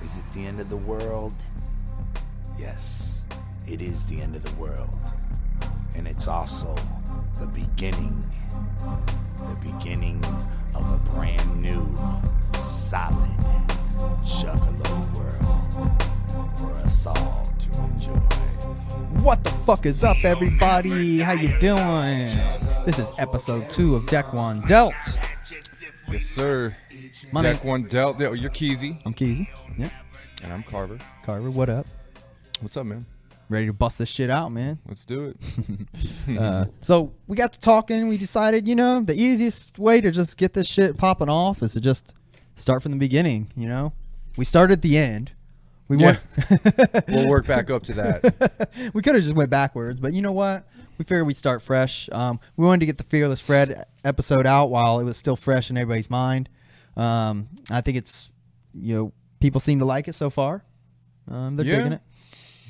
Is it the end of the world? Yes, it is the end of the world. And it's also the beginning of a brand new, solid, juggalo world for us all to enjoy. What the fuck is up, everybody? How you doing? This is episode 2 of Deck 1 Dealt. Yes, sir. My Deck name- 1 dealt. You're Keezy. I'm Keezy. Yeah. And I'm Carver. Carver, what up? What's up, man? Ready to bust this shit out, man. Let's do it. So we got to talking. We decided, the easiest way to just get this shit popping off is to just start from the beginning. We started at the end. We'll work back up to that. We could have just went backwards, but you know what? We figured we'd start fresh. We wanted to get the Fearless Fred episode out while it was still fresh in everybody's mind. I think it's, people seem to like it so far. They're digging it.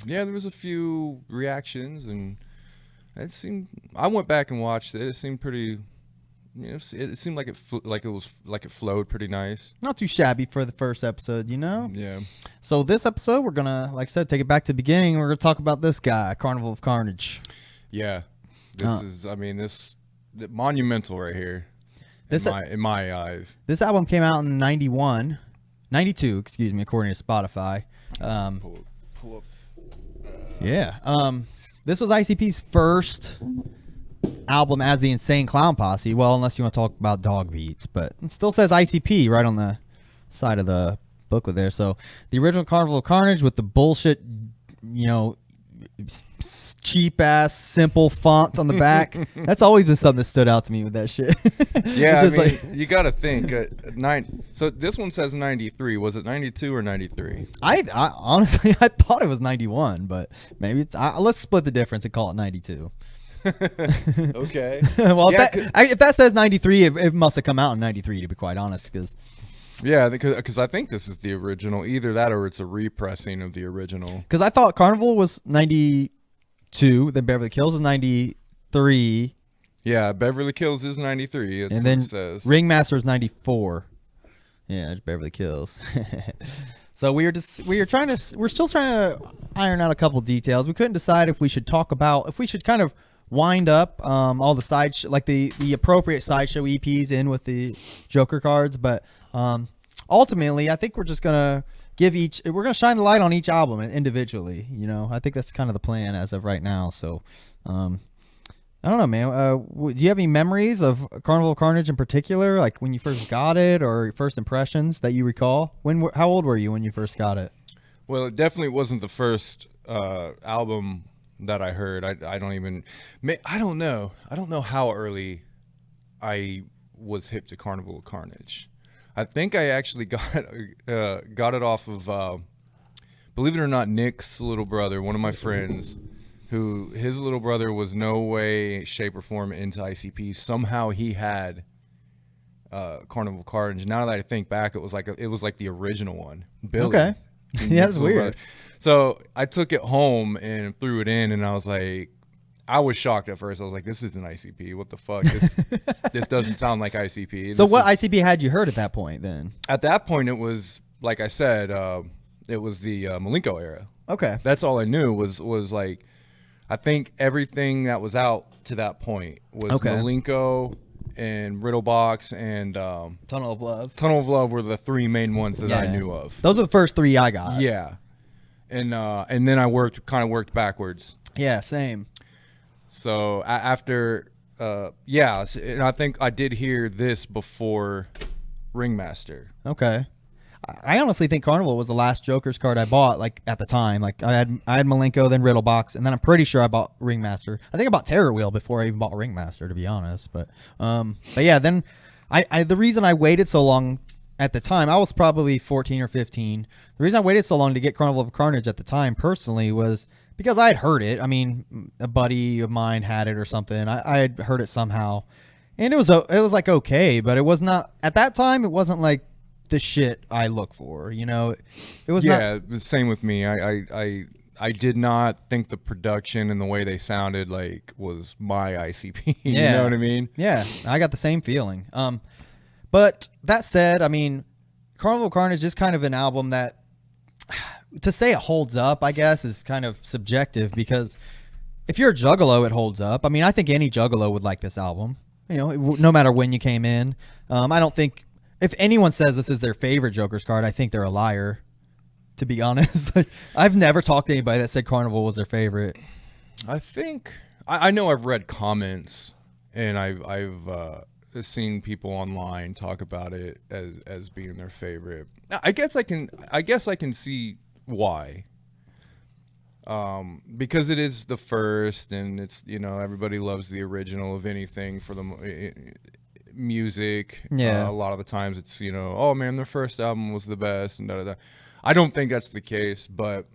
Yeah, there was a few reactions, and I went back and watched it. It seemed pretty. It seemed like it flowed pretty nice. Not too shabby for the first episode, Yeah. So this episode, we're gonna, like I said, take it back to the beginning. We're gonna talk about this guy, Carnival of Carnage. Yeah. This is monumental right here. In my eyes. This album came out in 92, according to Spotify. Pull up. Yeah. This was ICP's first album as the Insane Clown Posse. Well, unless you want to talk about Dog Beats, but it still says ICP right on the side of the booklet there. So the original Carnival of Carnage with the bullshit, cheap ass simple font on the back. That's always been something that stood out to me with that shit. Yeah, you got to think. So this one says 93. Was it 92 or 93? I honestly I thought it was 91, but maybe it's. Let's split the difference and call it 92. Okay. Well, Yeah, if that says 93, it must have come out in 93, to be quite honest. Because I think this is the original. Either that or it's a repressing of the original. Because I thought Carnival was 92, then Beverly Hills is 93. Yeah, Beverly Hills is 93. That's And what then it says. Ringmaster is 94. Yeah, it's Beverly Hills. So we're still trying to iron out a couple details. We couldn't decide if we should kind of wind up all the the appropriate sideshow EPs in with the Joker cards, but ultimately I think we're just gonna we're gonna shine the light on each album individually. I think that's kind of the plan as of right now. So I don't know, man. Do you have any memories of Carnival of Carnage in particular, like when you first got it or your first impressions that you recall? How old were you when you first got it? Well, it definitely wasn't the first album that I heard. I don't know. I don't know how early I was hip to Carnival of Carnage. I think I actually got it off of, believe it or not, Nick's little brother, one of my friends, who his little brother was no way, shape, or form into ICP. Somehow he had Carnival of Carnage. Now that I think back, it was like the original one. Billy. Okay. Yeah, that's weird. Brother. So I took it home and threw it in, and I was like, I was shocked at first. I was like, this isn't ICP. What the fuck? This doesn't sound like ICP. So ICP had you heard at that point then? At that point, it was, like I said, it was the Malenko era. Okay. That's all I knew was like, I think everything that was out to that point was Malenko and Riddlebox and Tunnel of Love. Tunnel of Love were the three main ones that I knew of. Those are the first three I got. Yeah. And then I worked backwards. Yeah, same. So after, and I think I did hear this before Ringmaster. Okay. I honestly think Carnival was the last Joker's card I bought, like at the time. Like I had Malenko, then Riddlebox, and then I'm pretty sure I bought Ringmaster. I think I bought Terror Wheel before I even bought Ringmaster, to be honest. But yeah, then the reason I waited so long at the time, I was probably 14 or 15. The reason I waited so long to get Carnival of Carnage at the time personally was because I had heard it. I mean, a buddy of mine had it or something. I had heard it somehow, and it was like okay, but it was not at that time. It wasn't like the shit I look for, it was not. Same with me. I did not think the production and the way they sounded like was my ICP. You know what I mean? Yeah, I got the same feeling. But that said, I mean, Carnival of Carnage is kind of an album that to say it holds up, I guess, is kind of subjective because if you're a juggalo, it holds up. I mean, I think any juggalo would like this album. You know, no matter when you came in. I don't think if anyone says this is their favorite Joker's card, I think they're a liar. To be honest, like, I've never talked to anybody that said Carnival was their favorite. I think I know I've read comments and I've seen people online talk about it as being their favorite. I guess I can see why. Because it is the first, and it's, you know, everybody loves the original of anything for the music. Yeah. A lot of the times it's, you know, oh man, their first album was the best, and da da da. I don't think that's the case, but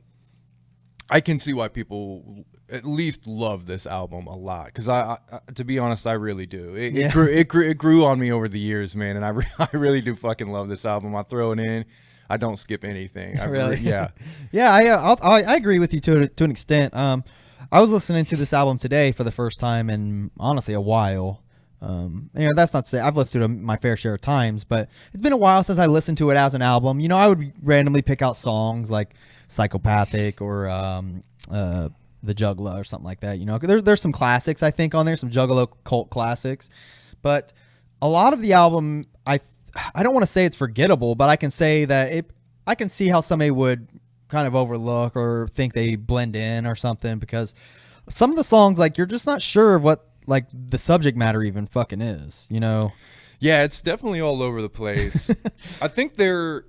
I can see why people at least love this album a lot. Because I to be honest, I really do. It grew on me over the years, man, and I really do fucking love this album. I throw it in. I don't skip anything. Really? Yeah. Yeah, I agree with you to an extent. I was listening to this album today for the first time in honestly a while. You know, that's not to say I've listened to it my fair share of times, but it's been a while since I listened to it as an album. You know, I would randomly pick out songs like Psychopathic or The Juggalo or something like that. You know, there's some classics I think on there, some Juggalo cult classics, but a lot of the album I don't want to say it's forgettable, but I can say that I can see how somebody would kind of overlook or think they blend in or something, because some of the songs, like, you're just not sure of what, like, the subject matter even fucking is, you know? Yeah, it's definitely all over the place. I think they're,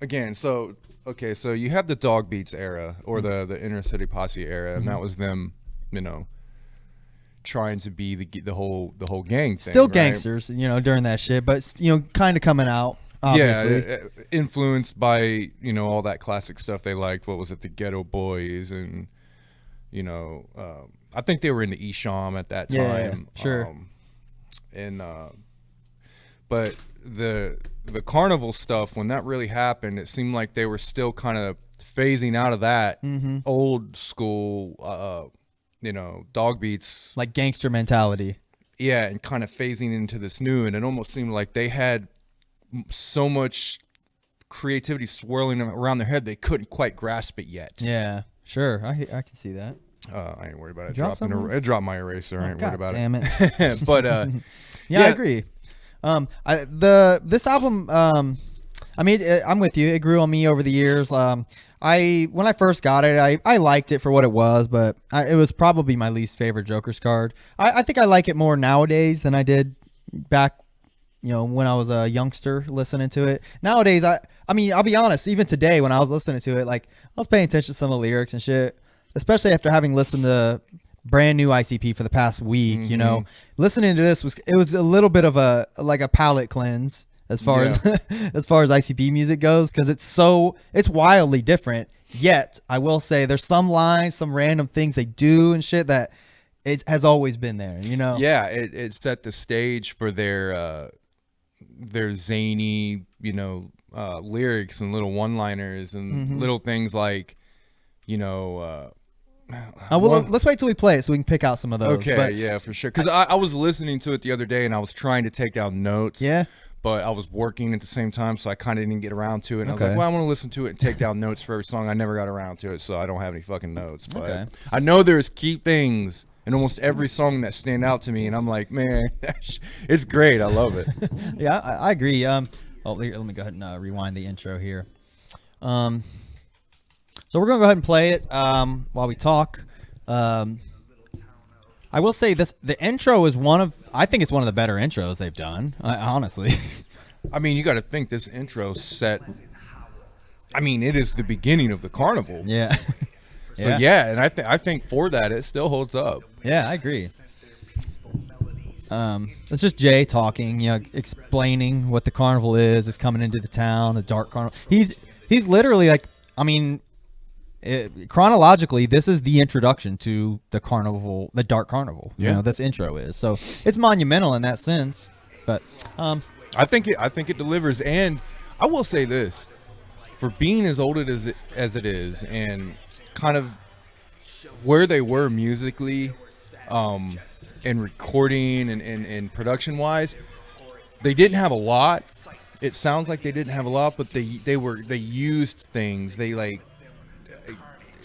again, so you have the Dog Beats era or the Inner City Posse era, and that was them, you know, trying to be the whole gang thing. Still right? Gangsters, you know, during that shit, but, you know, kind of coming out, obviously. Yeah, influenced by, you know, all that classic stuff they liked. What was it, the Ghetto Boys, and, you know, I think they were into Esham at that time. Yeah, sure. But the Carnival stuff, when that really happened, it seemed like they were still kind of phasing out of that old school, you know, Dog Beats, like gangster mentality. Yeah, and kind of phasing into this new, and it almost seemed like they had so much creativity swirling around their head they couldn't quite grasp it yet. Yeah, sure. I can see that. I ain't worried about it. Drop I dropped my eraser. I ain't worried about damn it. it. But yeah, I agree. This album, I mean, I'm with you. It grew on me over the years. When I first got it, I liked it for what it was, but it was probably my least favorite Joker's card. I think I like it more nowadays than I did back, you know, when I was a youngster listening to it. Nowadays, I mean, I'll be honest, even today when I was listening to it, like, I was paying attention to some of the lyrics and shit, especially after having listened to brand new ICP for the past week. You know, listening to this was a little bit of a palate cleanse as far as as far as ICP music goes, because it's wildly different. Yet I will say there's some lines, some random things they do and shit that it has always been there, you know. Yeah, it set the stage for their zany, you know, lyrics and little one-liners and little things like, you know, well, let's wait till we play it so we can pick out some of those. Okay, but, yeah, for sure. Because I was listening to it the other day and I was trying to take down notes. Yeah. But I was working at the same time, so I kind of didn't get around to it. And I was like, well, I want to listen to it and take down notes for every song. I never got around to it, so I don't have any fucking notes. But I know there's key things in almost every song that stand out to me, and I'm like, man, it's great. I love it. Yeah, I agree. Let me go ahead and rewind the intro here. So we're gonna go ahead and play it while we talk. I will say this: the intro is I think it's one of the better intros they've done. Honestly, I mean, you got to think this intro set. I mean, it is the beginning of the carnival. Yeah. So yeah, and I think for that it still holds up. Yeah, I agree. It's just Jay talking, you know, explaining what the carnival is. It's coming into the town, the dark carnival. He's literally like, I mean, chronologically, this is the introduction to the carnival, the dark carnival. You know, this intro is, so it's monumental in that sense. But I think it delivers, and I will say this: for being as old as it is, and kind of where they were musically, and recording and production wise, they didn't have a lot, it sounds like they didn't have a lot, but they used things they like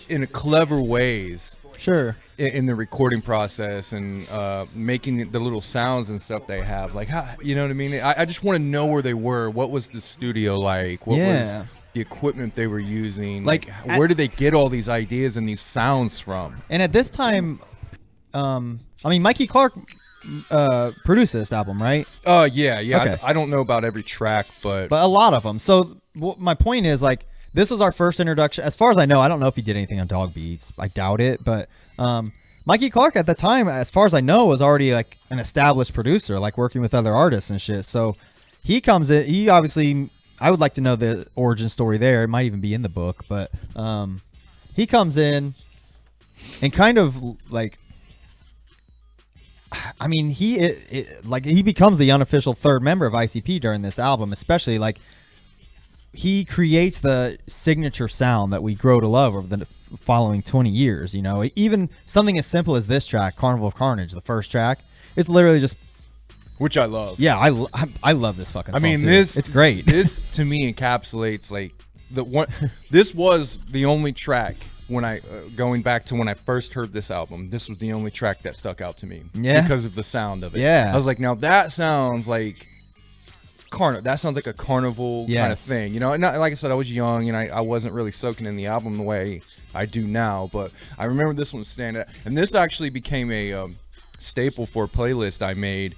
in a clever ways. Sure. In the recording process and making the little sounds and stuff they have, like how, you know what I mean? I just want to know where they were. What was the studio like? What was the equipment they were using? Like where did they get all these ideas and these sounds from? And at this time, I mean, Mikey Clark produced this album, right? Yeah. Okay. I don't know about every track, but a lot of them. So my point is, like, this was our first introduction. As far as I know, I don't know if he did anything on Dog Beats. I doubt it. But Mikey Clark at the time, as far as I know, was already like an established producer, like working with other artists and shit. So he comes in. He obviously, I would like to know the origin story there. It might even be in the book. But he comes in and kind of like, I mean, he becomes the unofficial third member of ICP during this album, especially like. He creates the signature sound that we grow to love over the following 20 years, you know. Even something as simple as this track, Carnival of Carnage, the first track, it's literally just... Which I love. Yeah, I love this fucking song, I mean, too. this... It's great. This, to me, encapsulates, like, the one... This was the only track when I... going back to when I first heard this album, this was the only track that stuck out to me. Yeah. Because of the sound of it. Yeah. I was like, now that sounds like... That sounds like a carnival kind of thing, you know. And like I said, I was young and I wasn't really soaking in the album the way I do now. But I remember this one standing out, and this actually became a staple for a playlist I made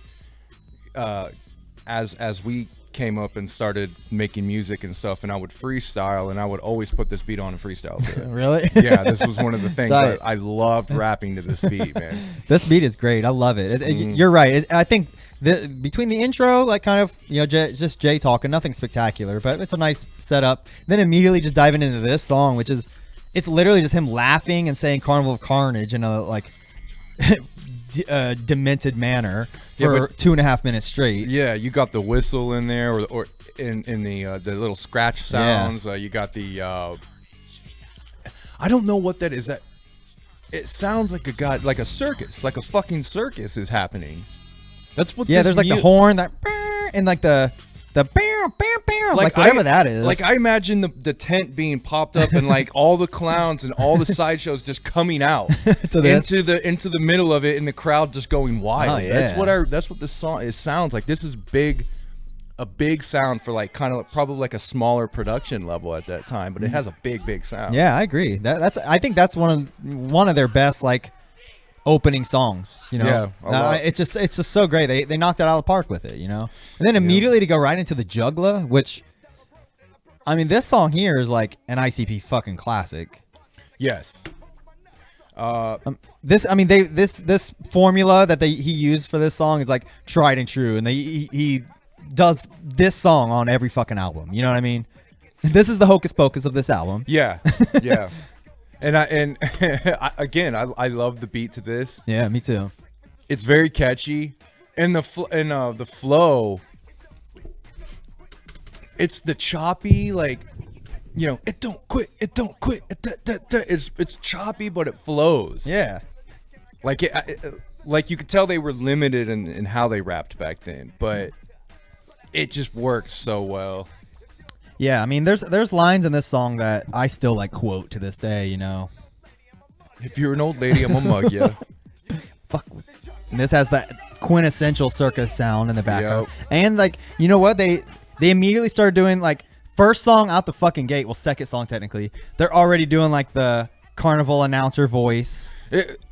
as we came up and started making music and stuff. And I would freestyle, and I would always put this beat on and freestyle to it. Really? Yeah, this was one of the things I loved rapping to this beat, man. This beat is great. I love it. You're right. I think. Between the intro, like kind of, you know, just Jay talking, nothing spectacular, but it's a nice setup. Then immediately just diving into this song, which is, it's literally just him laughing and saying Carnival of Carnage in a like demented manner for 2.5 minutes straight. Yeah, you got the whistle in there, or in the little scratch sounds. Yeah. You got the I don't know what that is. That it sounds like like a circus, like a fucking circus is happening. That's what. Yeah, there's like the horn that and like the like whatever that is. Like I imagine the tent being popped up and like all the clowns and all the sideshows just coming out into the middle of it and the crowd just going wild. Oh, yeah. That's what this song sounds like. This is a big sound for like kind of probably like a smaller production level at that time, but it has a big sound. Yeah, I agree. I think that's one of their best like opening songs, you know. Yeah, it's just so great. They knocked it out of the park with it, you know. And then immediately to go right into the juggalo, which I mean, this song here is like an ICP fucking classic. Yes. This formula that he used for this song is like tried and true, and he does this song on every fucking album. You know what I mean? This is the hocus pocus of this album. Yeah. Yeah. And I love the beat to this. Yeah, me too. It's very catchy, and the flow. It's the choppy, like, you know, it don't quit. It's choppy, but it flows. Yeah, like like you could tell they were limited in how they rapped back then, but it just works so well. Yeah, I mean, there's lines in this song that I still like quote to this day. You know, if you're an old lady, I'm gonna mug you. Fuck. And this has that quintessential circus sound in the background, and like, you know what, they immediately started doing like first song out the fucking gate. Well, second song technically, they're already doing like the carnival announcer voice,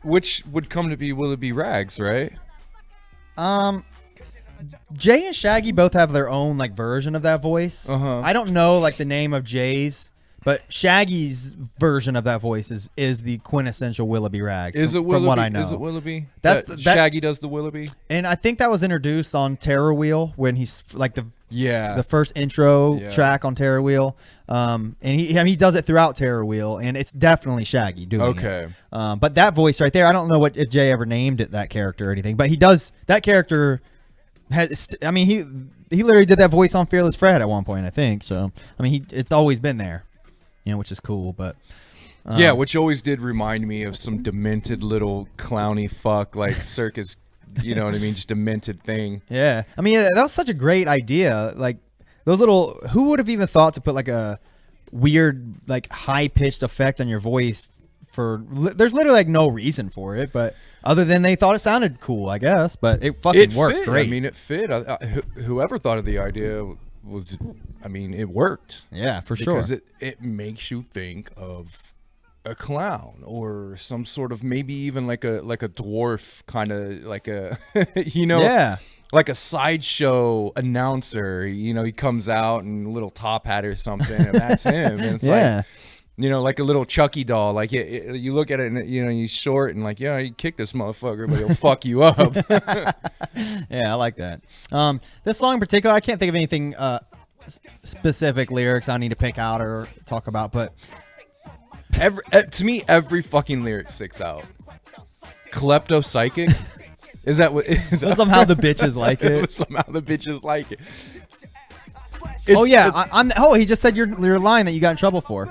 which would come to be Will It Be Rags, right? Jay and Shaggy both have their own like version of that voice. I don't know like the name of Jay's, but Shaggy's version of that voice is the quintessential Willoughby Rags. From what I know? Is it Willoughby? That Shaggy does the Willoughby, and I think that was introduced on Terror Wheel when he's like the first intro track on Terror Wheel. And he does it throughout Terror Wheel, and it's definitely Shaggy doing it. But that voice right there, I don't know if Jay ever named it that character or anything, but he does. That character I mean, he literally did that voice on Fearless Fred at one point, I think. So I mean, it's always been there, you know, which is cool. But yeah, which always did remind me of some demented little clowny fuck like circus, you know what I mean, just demented thing. Yeah, I mean, that was such a great idea. Like those little. Who would have even thought to put like a weird, like high pitched effect on your voice? There's literally like no reason for it, but other than they thought it sounded cool, I guess. But it fucking worked great. I mean, it fit. Whoever thought of the idea was, I mean, it worked. Yeah, for sure. Because it makes you think of a clown or some sort of maybe even like a dwarf kind of like a yeah, like a sideshow announcer. He comes out in a little top hat or something, and that's him. And it's like, like a little Chucky doll. Like you look at it and he's short and like, yeah, you kick this motherfucker, but he'll fuck you up. Yeah, I like that. This song in particular, I can't think of anything specific lyrics I need to pick out or talk about, but to me, every fucking lyric sticks out. Klepto psychic. Is that what? Somehow the bitches like it. Somehow the bitches like it. He just said your line that you got in trouble for.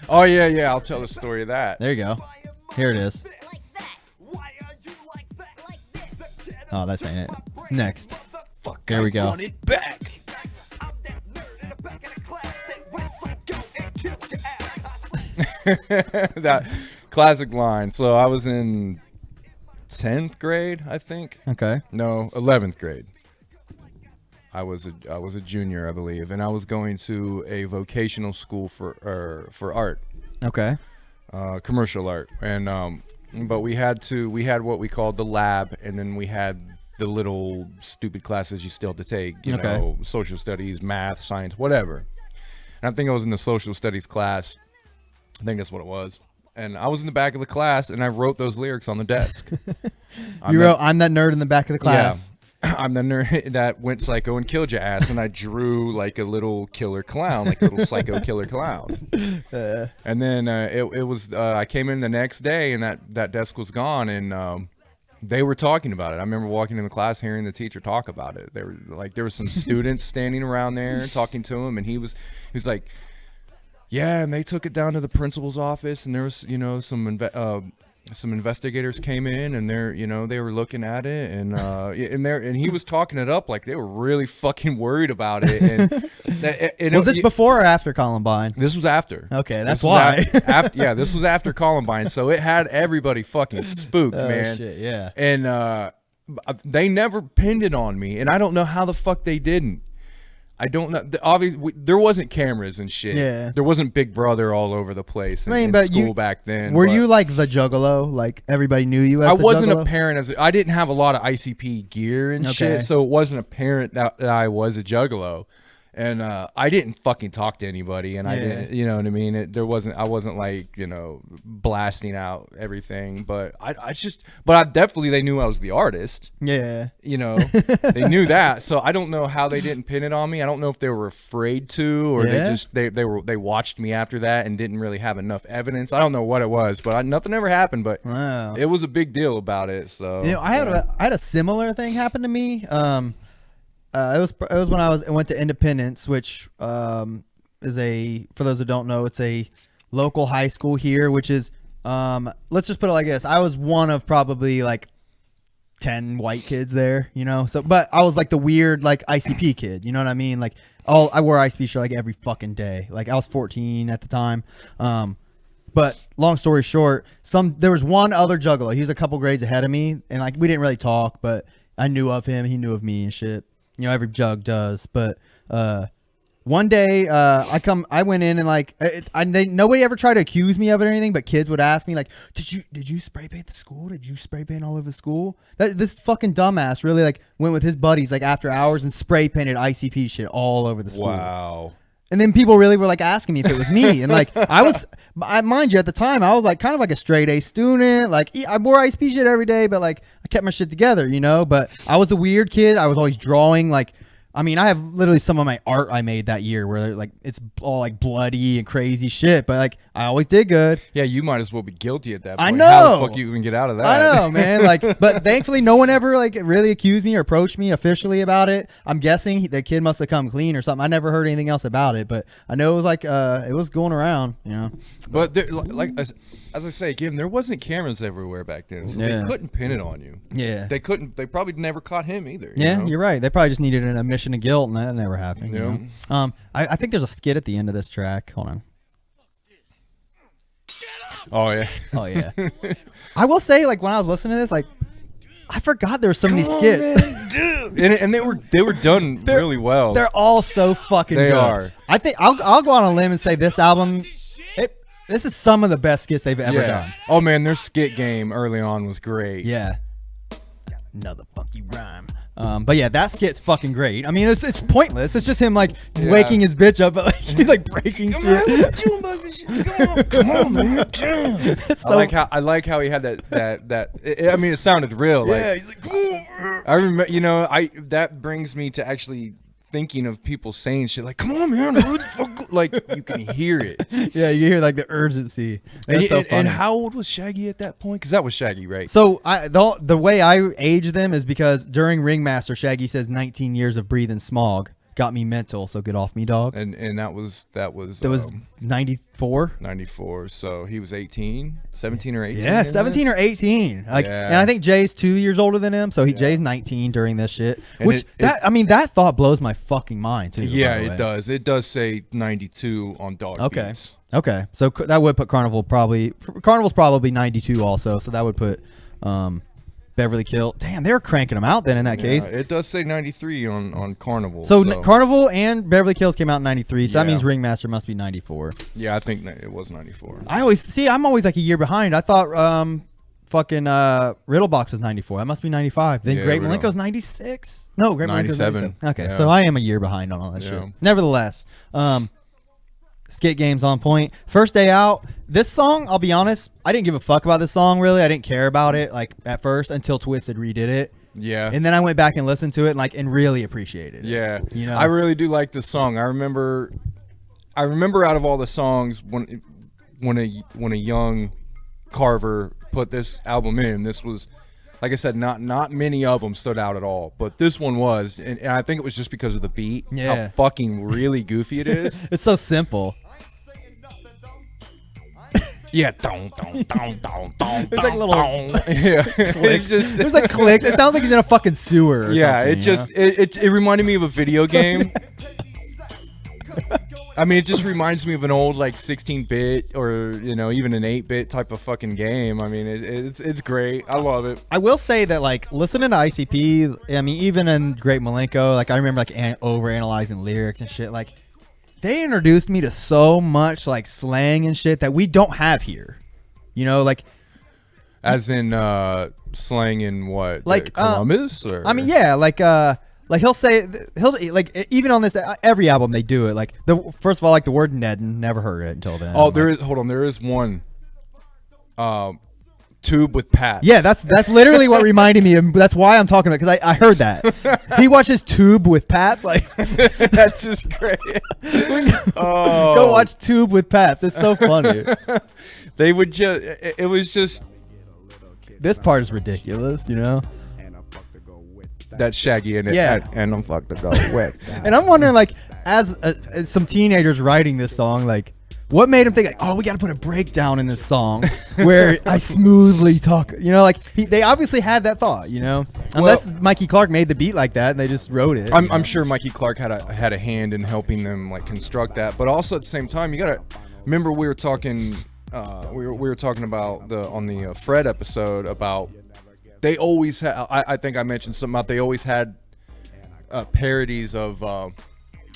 Oh yeah. I'll tell the story of that. There you go. Here it is. Oh, that's ain't it. Next. Fuck, there we go. Want it back. That classic line. So I was in 10th grade, I think. Okay. No, 11th grade. I was a junior, I believe, and I was going to a vocational school for art. Okay. Commercial art, and but we had what we called the lab, and then we had the little stupid classes you still had to take, you know, social studies, math, science, whatever. And I think I was in the social studies class. I think that's what it was. And I was in the back of the class, and I wrote those lyrics on the desk. I'm that nerd in the back of the class. Yeah, I'm the nerd that went psycho and killed your ass, and I drew like a little killer clown, like a little psycho killer clown. And then it was I came in the next day, and that desk was gone, and they were talking about it. I remember walking in the class, hearing the teacher talk about it. There were some students standing around there talking to him, and he was like, yeah, and they took it down to the principal's office, and there was, some investigators came in, and they were looking at it, and he was talking it up like they were really fucking worried about it. And was this before or after Columbine? This was after. Okay, that's why. This was after Columbine, so it had everybody fucking spooked, man. Shit, yeah. And they never pinned it on me, and I don't know how the fuck they didn't. I don't know. Obviously, there wasn't cameras and shit. Yeah. There wasn't Big Brother all over the place in school back then. Were you like the juggalo? Like everybody knew you as the juggalo? I wasn't apparent I didn't have a lot of ICP gear and shit, so it wasn't apparent that I was a juggalo. And I didn't fucking talk to anybody, and I didn't, you know what I mean? I wasn't like, blasting out everything, but they knew I was the artist. Yeah. They knew that. So I don't know how they didn't pin it on me. I don't know if they were afraid to, or they watched me after that and didn't really have enough evidence. I don't know what it was, but nothing ever happened, but it was a big deal about it. So I had a similar thing happen to me. It was when I went to Independence, which is for those that don't know, it's a local high school here, which is let's just put it like this. I was one of probably like 10 white kids there, but I was like the weird like ICP kid, you know what I mean? Like I wore ICP shirt like every fucking day. Like I was 14 at the time. But long story short, there was one other juggalo. He was a couple grades ahead of me, and like we didn't really talk, but I knew of him, he knew of me and shit. Every jug does, but one day I went in and like nobody ever tried to accuse me of it or anything, but kids would ask me like, did you spray paint the school? Did you spray paint all over the school? This fucking dumbass really like went with his buddies like after hours and spray painted ICP shit all over the school. Wow. And then people really were like asking me if it was me, and like mind you, at the time I was like kind of like a straight A student. Like I wore ICP shit every day, but like I kept my shit together, But I was the weird kid. I was always drawing like. I mean, I have literally some of my art I made that year where like it's all like bloody and crazy shit, but like I always did good. Yeah, you might as well be guilty at that point. I know. How the fuck you even get out of that? I know, man. Like, but thankfully no one ever like really accused me or approached me officially about it. I'm guessing the kid must have come clean or something. I never heard anything else about it, but I know it was like it was going around, But there, like as I say again, there wasn't cameras everywhere back then, so they couldn't pin it on you. Yeah. They couldn't. They probably never caught him either. Yeah, you're right. They probably just needed an admission addiction to guilt, and that never happened. Yeah. You know? I think there's a skit at the end of this track. Hold on. Oh yeah. Oh yeah. I will say, like when I was listening to this, like I forgot there were so many skits. and they were done really well. They're all so fucking They good. are. I think I'll go on a limb and say this album, this is some of the best skits they've ever done. Oh man, their skit game early on was great. Yeah. Another funky rhyme. But yeah, that skit's fucking great. I mean, it's pointless. It's just him like waking his bitch up, but like he's like breaking through. Come on, man. I like how he had that. I mean, it sounded real. Yeah, Like, he's like, come on. I remember, that brings me to actually thinking of people saying shit like, "Come on, man," like you can hear it. Yeah, you hear like the urgency. That's so funny. And how old was Shaggy at that point? Because that was Shaggy, right? So the way I age them is because during Ringmaster, Shaggy says 19 years of breathing smog got me mental, so get off me, dog. And that was 94. 94. So he was 17 or 18. Yeah, 17 or 18. Like, Yeah. and I think Jay's 2 years older than him, so Jay's 19 during this shit. And Which that thought blows my fucking mind too. Yeah, by the it way. does. It does say 92 on Dog Okay. Beats. Okay, so that would put Carnival's probably 92 also, so that would put Beverly Kill. Damn, they were cranking them out then in that case. It does say 93 on Carnival. So Carnival and Beverly Kills came out in 93, so that Yeah. means Ringmaster must be 94. Yeah, I think it was 94. I'm always like a year behind. I thought fucking Riddlebox was 94. That must be 95. Then Yeah, Great Riddle. Malenko's 96. No, Great Malenko's 97. 97. Okay, Yeah. so I am a year behind on all that Yeah. shit. Nevertheless, skit game's on point. First Day Out. This song, I'll be honest, I didn't give a fuck about this song really. I didn't care about it like at first until Twisted redid it. Yeah. And then I went back and listened to it and really appreciated it. Yeah. You know? I really do like this song. I remember out of all the songs when a young Carver put this album in, this was, like I said, not many of them stood out at all, but this one was, and I think it was just because of the beat. Yeah. How fucking really goofy it is. It's so simple. Yeah, don, don, don, don, don, There's like don, little don. Yeah, it's just There's like clicks. It sounds like he's in a fucking sewer. Or yeah. something, It just it reminded me of a video game. I mean, it just reminds me of an old like 16-bit or even an 8-bit type of fucking game. I mean, it's great. I love it. I will say that like listening to ICP, I mean, even in Great Malenko, like I remember like over analyzing lyrics and shit. Like they introduced me to so much like slang and shit that we don't have here. Like As in slang in what? Like, Columbus? Or? I mean, yeah, like he'll like even on this every album they do it. Like first of all, like the word Nedden, never heard it until then. Oh, there is one. Tube with Paps. Yeah, that's literally what reminded me of. That's why I'm talking about, because I heard that. He watches Tube with Paps. Like, that's just great. Go watch Tube with Paps. It's so funny. They would just, it was just. This part is ridiculous, That Shaggy in it. Yeah. And I'm fucked to go with. And I'm wondering, like, as some teenagers writing this song, like, what made him think, like, oh, we got to put a breakdown in this song where I smoothly talk, like they obviously had that thought, unless Mikey Clark made the beat like that and they just wrote it. I'm sure Mikey Clark had a hand in helping them like construct that, but also at the same time, you gotta remember we were talking, we were talking about on the Fred episode about they always had. I think I mentioned something about they always had parodies of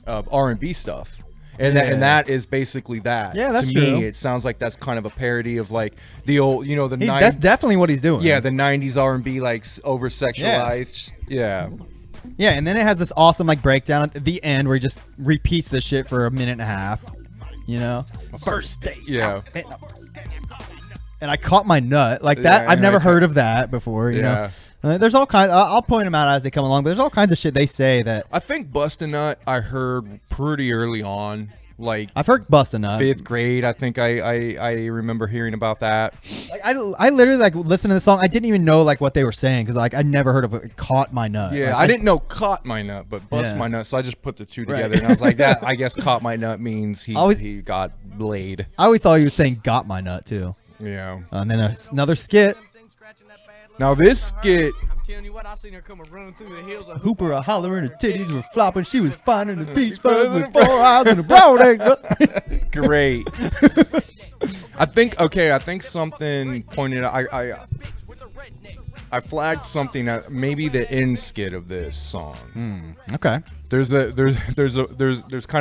R&B stuff. And that is basically that. Yeah, that's to true. me, it sounds like that's kind of a parody of like the old, the 90s. That's definitely what he's doing. Yeah, the 90s R&B like over sexualized. Yeah. Yeah, and then it has this awesome like breakdown at the end where he just repeats this shit for a minute and a half. First date. Yeah. And I caught my nut like that. Yeah, I've never I- heard of that before. You know. There's all kinds. I'll point them out as they come along. But there's all kinds of shit they say that I think Bust a Nut I heard pretty early on, like I've heard. Bust a Nut. 5th grade. I think I remember hearing about that. Like I literally like listened to the song. I didn't even know like what they were saying because like I never heard of it. Caught my nut. Yeah, Like, I didn't know Caught My Nut, but Bust Yeah. My Nut. So I just put the two Right. together, and I was like, that. I guess Caught My Nut means he Always- he got laid. I always thought he was saying "got my nut" too. Yeah. And then another skit. Now this skit Telling you what, I seen her come running through the hills of Hooper a hollering, her titties were flopping. She was finding the beach fuzz with 4 eyes and a brown egg. Great. I think something pointed out. I flagged something at maybe the end skit of this song. Okay. There's kind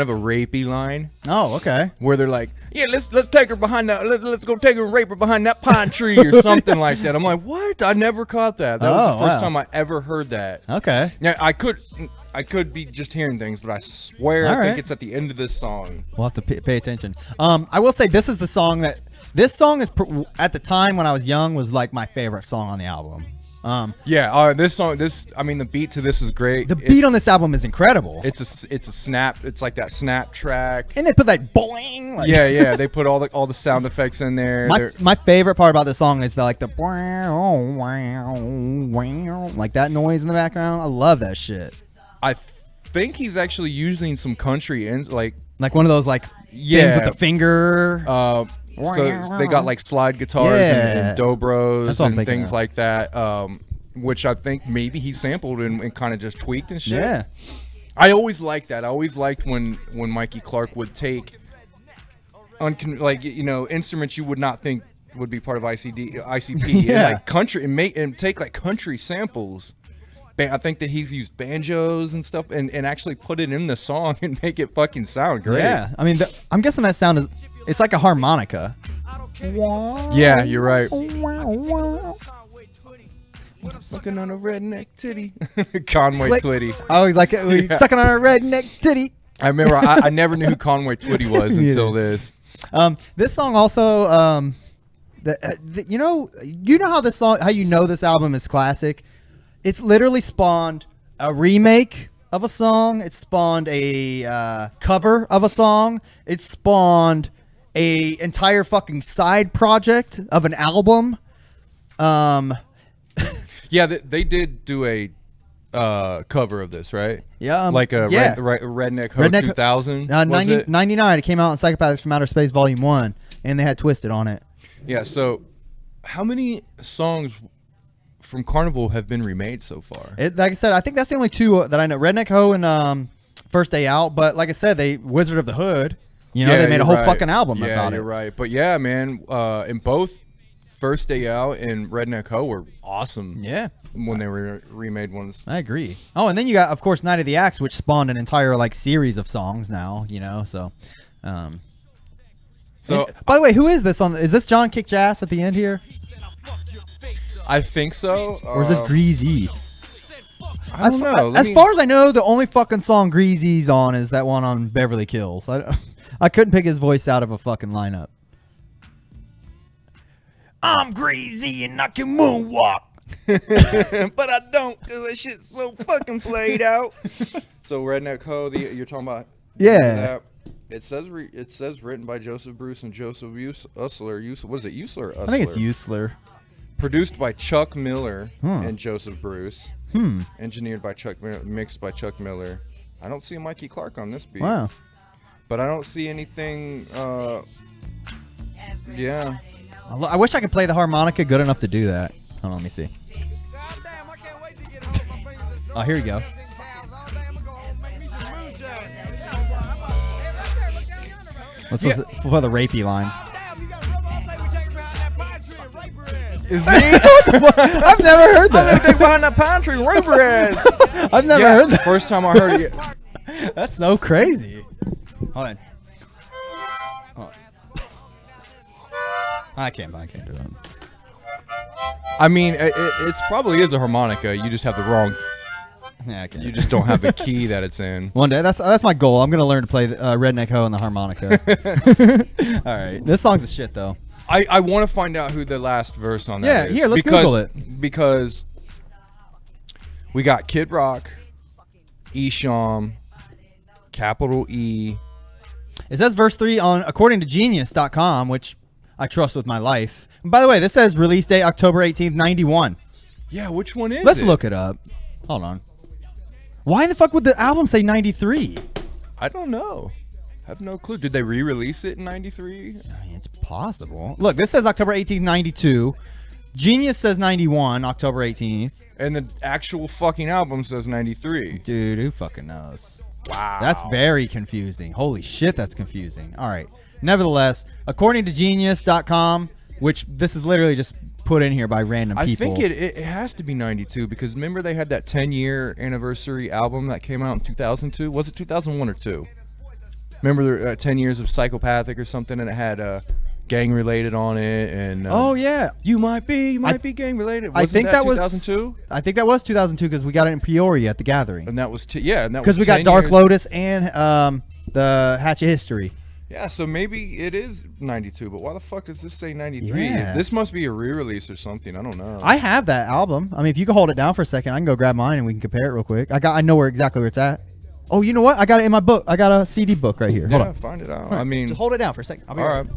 of a rapey line Oh, okay. where they're like, yeah, let's take her behind that. Let's go take her and rape her behind that pine tree or something like that. I'm like, what? I never caught that. That was the first time I ever heard that. Okay. Yeah, I could be just hearing things, but I swear I think it's at the end of this song. We'll have to pay attention. I will say this is the song that this song is at the time when I was young was like my favorite song on the album. This song, the beat to this is great. The beat on this album is incredible. It's a snap. It's like that snap track. And they put that boing. Like Yeah. They put all the sound effects in there. My favorite part about this song is like the like that noise in the background. I love that shit. I think he's actually using some country like one of those things with the finger. So they got like slide guitars and dobros and things like that, which I think maybe he sampled and kind of just tweaked and shit. Yeah. I always liked that. I always liked when Mikey Clark would take instruments you would not think would be part of ICP Yeah. and like country and take like country samples. I think that he's used banjos and stuff and actually put it in the song and make it fucking sound great. Yeah. I mean, I'm guessing that sound it's like a harmonica. Yeah, you're right. Sucking on a redneck titty. Conway Twitty. I always like it. Sucking on a redneck titty. I remember I never knew who Conway Twitty was until this. This song also, you know how this song, how you know this album is classic? It's literally spawned a remake of a song. It spawned a cover of a song. It spawned a entire fucking side project of an album. Yeah, they did do a cover of this, right? Yeah, like a Redneck Ho 2000. 99. It came out in Psychopathics from Outer Space Volume 1, and they had Twisted on it. Yeah. So, how many songs from Carnival have been remade so far? Like I said, I think that's the only two that I know. Redneck Ho and First Day Out. But like I said, they Wizard of the Hood. You know, they made a whole fucking album about it. You're right. But yeah, man, in both First Day Out and Redneck Ho were awesome. Yeah. When they were remade ones. I agree. Oh, and then you got, of course, Night of the Axe, which spawned an entire like series of songs now, you know, so. So, by the way, who is this on? Is this John Kick Jass at the end here? I think so. Or is this Greasy? I don't know. As far as I know, the only fucking song Greasy's on is that one on Beverly Kills. I couldn't pick his voice out of a fucking lineup. I'm Greasy and I can moonwalk. But I don't because that shit's so fucking played out. So Redneck Ho, you're talking about? Yeah. It says written by Joseph Bruce and Joseph Usler. What is it, Usler? Usler? I think it's Usler. Produced by Chuck Miller and Joseph Bruce. Engineered by Chuck Miller, mixed by Chuck Miller. I don't see Mikey Clark on this beat. Wow. But I don't see anything. Yeah. I wish I could play the harmonica good enough to do that. Hold on, let me see. Oh, here we go. Let's listen for the rapey line. Is he? I've never heard that. I'm gonna take behind that pine tree, rape her ass. I've never heard that. First time I heard it. That's so crazy. Hold on. I can't do that. I mean, it's probably is a harmonica. You just have the wrong. Yeah, I can't. You just don't have the key that it's in. One day, that's my goal. I'm gonna learn to play Redneck Ho and the harmonica. All right, this song's the shit though. I want to find out who the last verse on that is. Yeah, here, let's Google it. Because we got Kid Rock, Esham, capital E. It says verse 3 on according to Genius.com, which I trust with my life. And by the way, this says release date October 18th, 91. Yeah, which one is Let's it? look it up. Hold on. Why the fuck would the album say 93? I don't know. I have no clue. Did they re-release it in 93? I mean, it's possible. Look, this says October 18th, 92. Genius says 91, October 18th. And the actual fucking album says 93. Dude, who fucking knows? Wow. That's very confusing. Holy shit, that's confusing. All right. Nevertheless, according to Genius.com, which this is literally just put in here by random people. I think it has to be 92 because remember they had that 10-year anniversary album that came out in 2002? Was it 2001 or 2? Remember 10 years of Psychopathic or something, and it had gang related on it, and oh yeah, you might be gang related. I think that was 2002. I think that was 2002 because we got it in Peoria at the Gathering. And that was because we got Dark Lotus and the Hatch of History. Yeah, so maybe it is 92, but why the fuck does this say 93? Yeah. This must be a re-release or something. I don't know. I have that album. I mean, if you can hold it down for a second, I can go grab mine and we can compare it real quick. I know exactly where it's at. Oh, you know what? I got it in my book. I got a CD book right here. Hold on. Find it out. Right, I mean, just hold it down for a second. I'll be all right.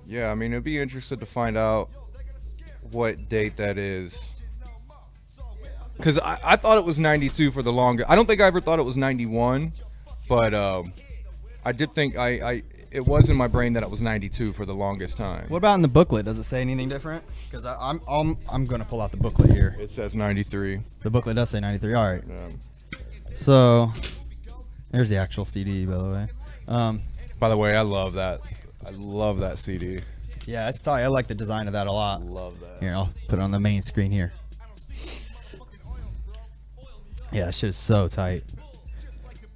Yeah, I mean, it'd be interested to find out what date that is. Because I thought it was 92 for the longest. I don't think I ever thought it was 91, but I did think it was in my brain that it was 92 for the longest time. What about in the booklet? Does it say anything different? Because I'm gonna pull out the booklet here. It says 93. The booklet does say 93. All right. Yeah. So there's the actual CD, by the way. By the way, I love that. I love that CD. Yeah, it's tight. I like the design of that a lot. Love that. Here, I'll put it on the main screen here. Yeah, that shit is so tight.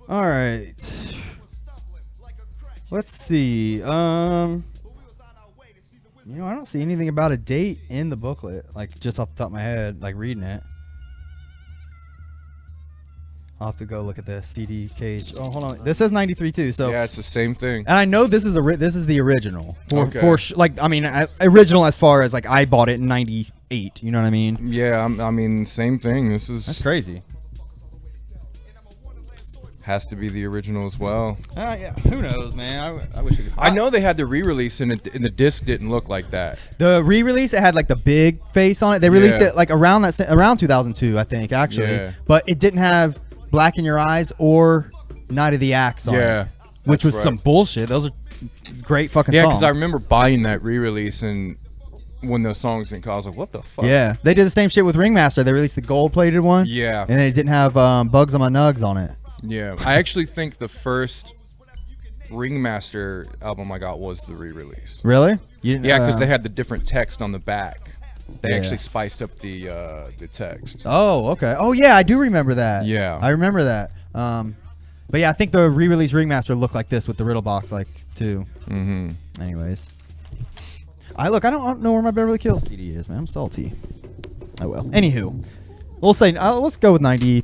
All right. Let's see. You know, I don't see anything about a date in the booklet, like just off the top of my head, like reading it. I'll have to go look at the CD cage. Oh, hold on. This says 93 too. So yeah, it's the same thing. and I know this is the original Okay. like I mean original as far as like I bought it in 98. You know what I mean? Yeah, I mean, same thing. This is That's crazy. has to be the original as well. Yeah. Who knows, man? I wish we could. I know they had the re-release and the disc didn't look like that. The re-release, it had like the big face on it. They released Yeah. it like around 2002, I think, actually. Yeah. But it didn't have Black in Your Eyes or Night of the Axe on Yeah, it, which was that's some right. bullshit. Those are great fucking Yeah, songs. because I remember buying that re-release and when those songs didn't come, I was like, what the fuck? Yeah, they did the same shit with Ringmaster. They released the gold-plated one. Yeah. And it didn't have Bugs on My Nugs on it. Yeah. I actually think the first Ringmaster album I got was the re-release. Really? You didn't, Yeah, because they had the different text on the back. They Yeah. actually spiced up the text. Oh, okay. Oh, yeah, I do remember that. Yeah. I remember that. But yeah, I think the re-release Ringmaster looked like this with the riddle box, like, too. Mm-hmm. Anyways. I don't know where my Beverly Hills CD is, man. I'm salty. Oh, well. Anywho. We'll say, let's go with 92.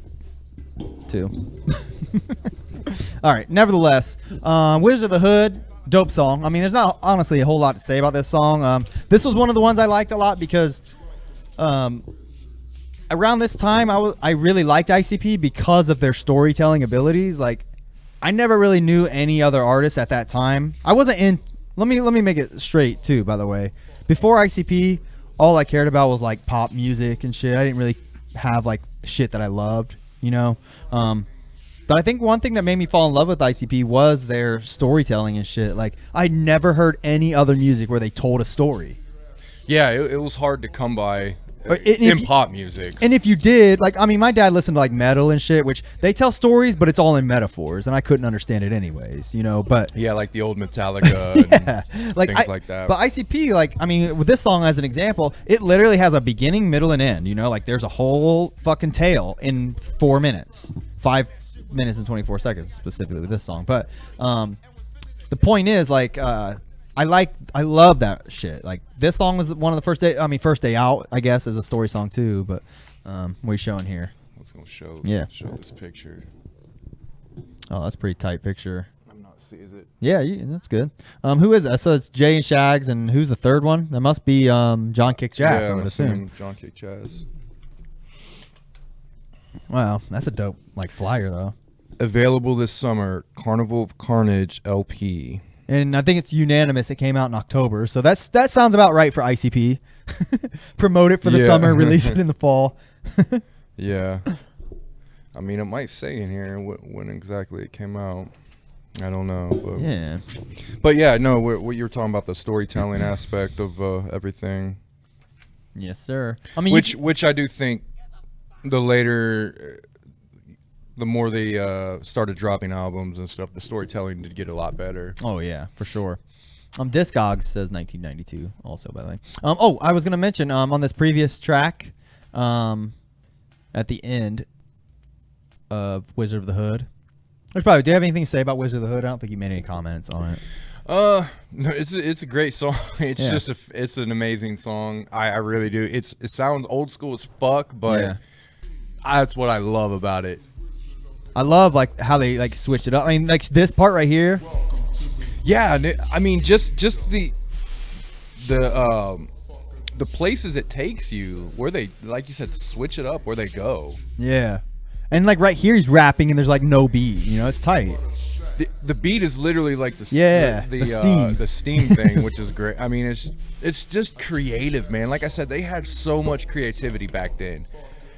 All right. Nevertheless, Wizard of the Hood, dope song. I mean, there's not honestly a whole lot to say about this song. This was one of the ones I liked a lot because around this time, I really liked ICP because of their storytelling abilities. Like, I never really knew any other artists at that time. I wasn't in. Let me make it straight too. By the way, before ICP, all I cared about was like pop music and shit. I didn't really have like shit that I loved, you know. But I think one thing that made me fall in love with ICP was their storytelling and shit. Like, I never heard any other music where they told a story. Yeah, it was hard to come by If in you- pop music. And if you did, like, I mean, my dad listened to like metal and shit, which they tell stories, but it's all in metaphors, and I couldn't understand it anyways, you know. But Yeah, like the old Metallica yeah, and like things like that. But ICP, like, I mean, with this song as an example, it literally has a beginning, middle, and end. You know, like there's a whole fucking tale in 4 minutes, 5 minutes and 24 seconds specifically with this song. But the point is, like, I love that shit. Like, this song was one of the first day out, I guess, is a story song too. But what are you showing here? Let's go show this picture. Oh, that's a pretty tight picture. I'm not see is it? Yeah, that's good. Who is that? So it's Jay and Shags, and who's the third one? That must be John Kick Jazz, Yeah, I would assume. John Kick Jazz. Wow, that's a dope like flyer though. Available this summer, Carnival of Carnage LP. And I think it's unanimous. It came out in October, so that sounds about right for ICP. Promote it for the Yeah. summer, release it in the fall. Yeah. I mean, it might say in here when exactly it came out. I don't know. But Yeah. But yeah, no, what you're talking about, the storytelling aspect of everything. Yes, sir. I mean, which I do think the later, the more they started dropping albums and stuff, the storytelling did get a lot better. Oh yeah, for sure. Discogs says 1992. Also, by the way. Oh, I was gonna mention on this previous track, at the end of Wizard of the Hood. There's probably. Do you have anything to say about Wizard of the Hood? I don't think you made any comments on it. No, it's a great song. It's Yeah. just it's an amazing song. I really do. It sounds old school as fuck, but Yeah. that's what I love about it. I love like how they like switched it up. I mean, like this part right here. Yeah, I mean just the places it takes you, where they, like you said, switch it up where they go. Yeah, and like right here he's rapping and there's like no beat. You know, it's tight. The beat is literally like the steam thing, which is great. I mean, it's just creative, man. Like I said, they had so much creativity back then,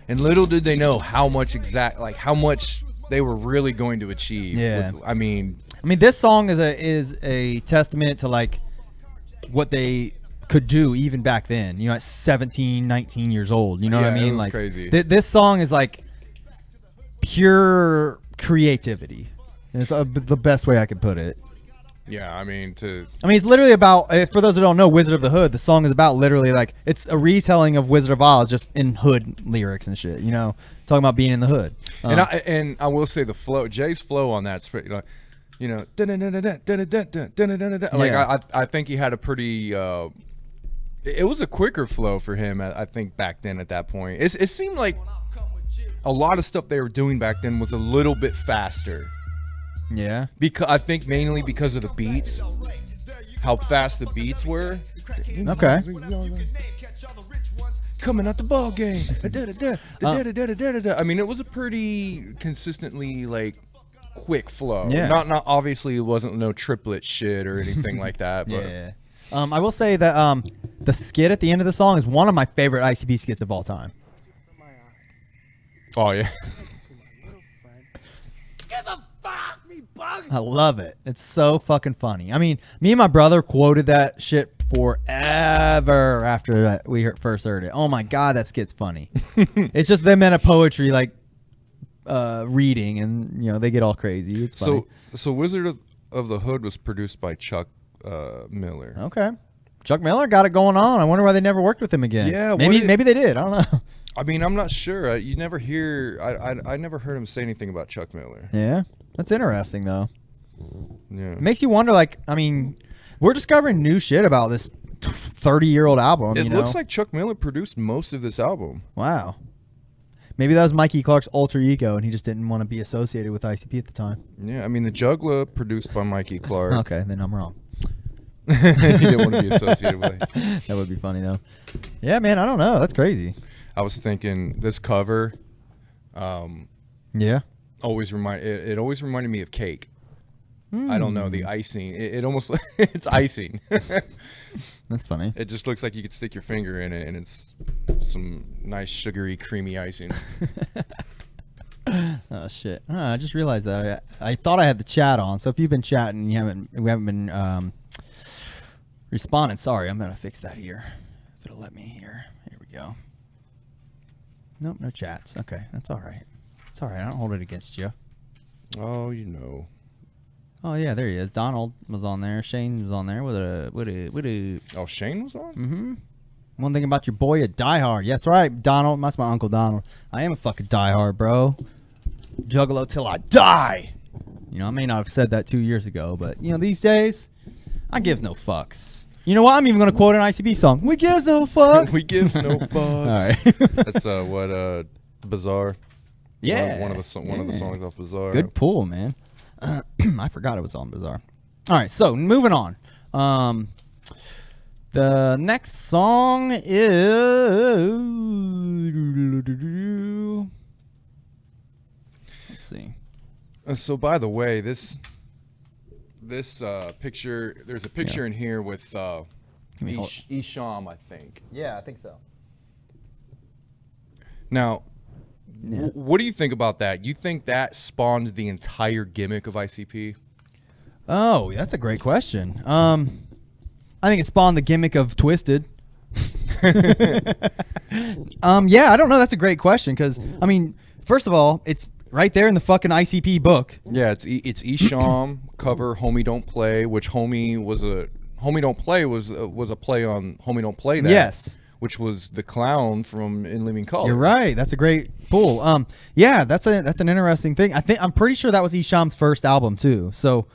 and little did they know how much they were really going to achieve. Yeah. I mean, this song is a testament to like what they could do even back then. You know, at 17, 19 years old. You know what I Yeah, it mean? was Like crazy. This song is like pure creativity. It's the best way I could put it. yeah, I mean It's literally about, for those who don't know, Wizard of the Hood. The song is about literally like, it's a retelling of Wizard of Oz, just in hood lyrics and shit. You know, talking about being in the hood. and I will say the flow, Jay's flow on that's pretty, like, you know, like Yeah. I think he had a pretty. It was a quicker flow for him, I think, back then. At that point, it seemed like a lot of stuff they were doing back then was a little bit faster. Yeah. Because I think mainly because of the beats, how fast the beats were. Okay. Coming out the ball game. I mean, it was a pretty consistently like quick flow. Yeah. Not obviously it wasn't no triplet shit or anything like that. But Yeah. I will say that the skit at the end of the song is one of my favorite ICP skits of all time. oh yeah. I love it. It's so fucking funny. I mean, me and my brother quoted that shit forever after that we first heard it. Oh my god, that skit's funny. It's just them in a poetry like reading, and you know they get all crazy. It's funny. So Wizard of the Hood was produced by Chuck Miller. Okay, Chuck Miller got it going on. I wonder why they never worked with him again. Yeah, maybe they did. I don't know. I mean, I'm not sure. You never hear. I never heard him say anything about Chuck Miller. Yeah, that's interesting though. Yeah. It makes you wonder. Like, I mean, we're discovering new shit about this 30-year-old album. It you looks know? like Chuck Miller produced most of this album. Wow. Maybe that was Mikey Clark's alter ego, and he just didn't want to be associated with ICP at the time. Yeah, I mean, the Juggalo produced by Mikey Clark. Okay, then I'm wrong. He didn't want to be associated with it. That would be funny though. Yeah, man, I don't know. That's crazy. I was thinking this cover Yeah. always reminded me of cake. Hmm. I don't know, the icing. It almost it's icing. That's funny. It just looks like you could stick your finger in it, and it's some nice sugary, creamy icing. Oh shit! I just realized that I thought I had the chat on. So if you've been chatting, we haven't been responding. Sorry, I'm gonna fix that here. If it'll let me here. Here we go. Nope, no chats. Okay, that's all right. It's all right. I don't hold it against you. Oh, you know. Oh yeah, there he is. Donald was on there. Shane was on there. What a. Oh, Shane was on? Mm-hmm. One thing about your boy, a diehard. Yes, right, Donald. That's my Uncle Donald. I am a fucking diehard, bro. Juggalo till I die. You know, I may not have said that 2 years ago, but you know, these days, I gives no fucks. You know what? I'm even gonna quote an ICB song. We gives no fucks. We gives no fucks. All right. That's what Bizarre. Yeah. One of the songs off Bizarre. Good pull, man. I forgot it was on Bizarre. All right, so moving on. The next song is. Let's see. So by the way, this picture, there's a picture in here with me hold- Isham, I think. Yeah, I think so. Now, Yeah. what do you think about that? You think that spawned the entire gimmick of ICP? Oh, that's a great question. I think it spawned the gimmick of Twisted. Yeah, I don't know. That's a great question because I mean, first of all, it's right there in the fucking ICP book. Yeah, it's Isham cover "Homie Don't Play," which "Homie" Don't Play was a play on "Homie Don't Play That." Yes. Which was the clown from In Living Color. You're right. That's a great pull. Yeah, that's an interesting thing. I'm pretty sure that was Isham's first album too. So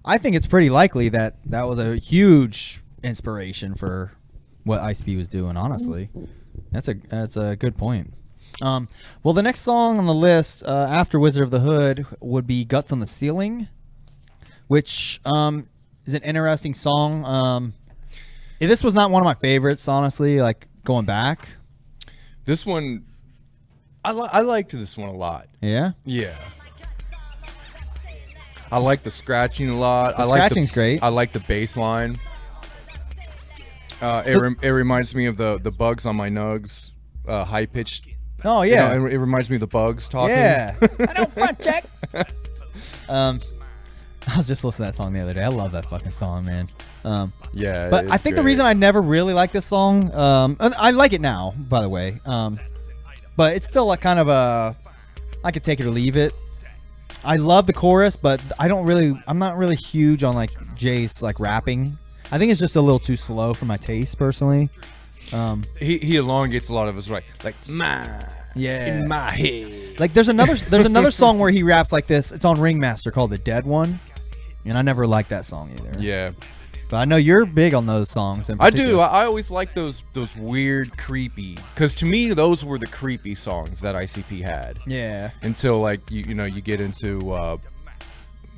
I think it's pretty likely that was a huge inspiration for what ICP was doing. Honestly, that's a good point. Well, the next song on the list after Wizard of the Hood would be Guts on the Ceiling, which is an interesting song. This was not one of my favorites, honestly, like going back. This one, I liked this one a lot. Yeah? Yeah. I like the scratching a lot. The scratching's great. I like the bass line. It reminds me of the bugs on my nugs, high-pitched. Oh, yeah. You know, it reminds me of the bugs talking. Yeah. I don't front check. I was just listening to that song the other day. I love that fucking song, man. Yeah. But I think the reason I never really liked this song, and I like it now, by the way, but it's still like kind of I could take it or leave it. I love the chorus, but I'm not really huge on like Jay's like rapping. I think it's just a little too slow for my taste personally. He elongates a lot of his like Yeah. in my head. Like there's another song where he raps like this. It's on Ringmaster called The Dead One. And I never liked that song either. Yeah. But I know you're big on those songs. I do. I always like those weird, creepy. Because to me, those were the creepy songs that ICP had. Yeah. Until like you get into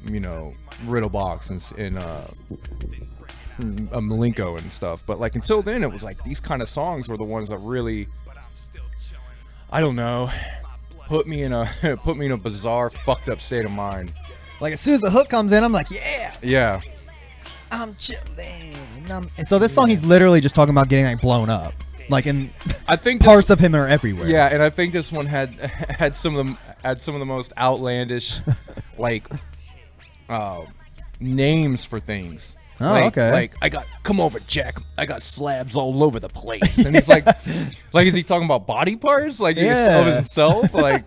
Riddlebox and Malenko and stuff. But like until then, it was like these kind of songs were the ones that really, I don't know, put me in a bizarre, fucked up state of mind. Like as soon as the hook comes in, I'm like, yeah. Yeah. I'm chilling. And so this song, he's literally just talking about getting like blown up. Like in I think parts of him are everywhere. Yeah, and I think this one had some of the most outlandish like names for things. Oh, like, okay. Like come over, Jack. I got slabs all over the place. And he's like is he talking about body parts? Like of himself? Like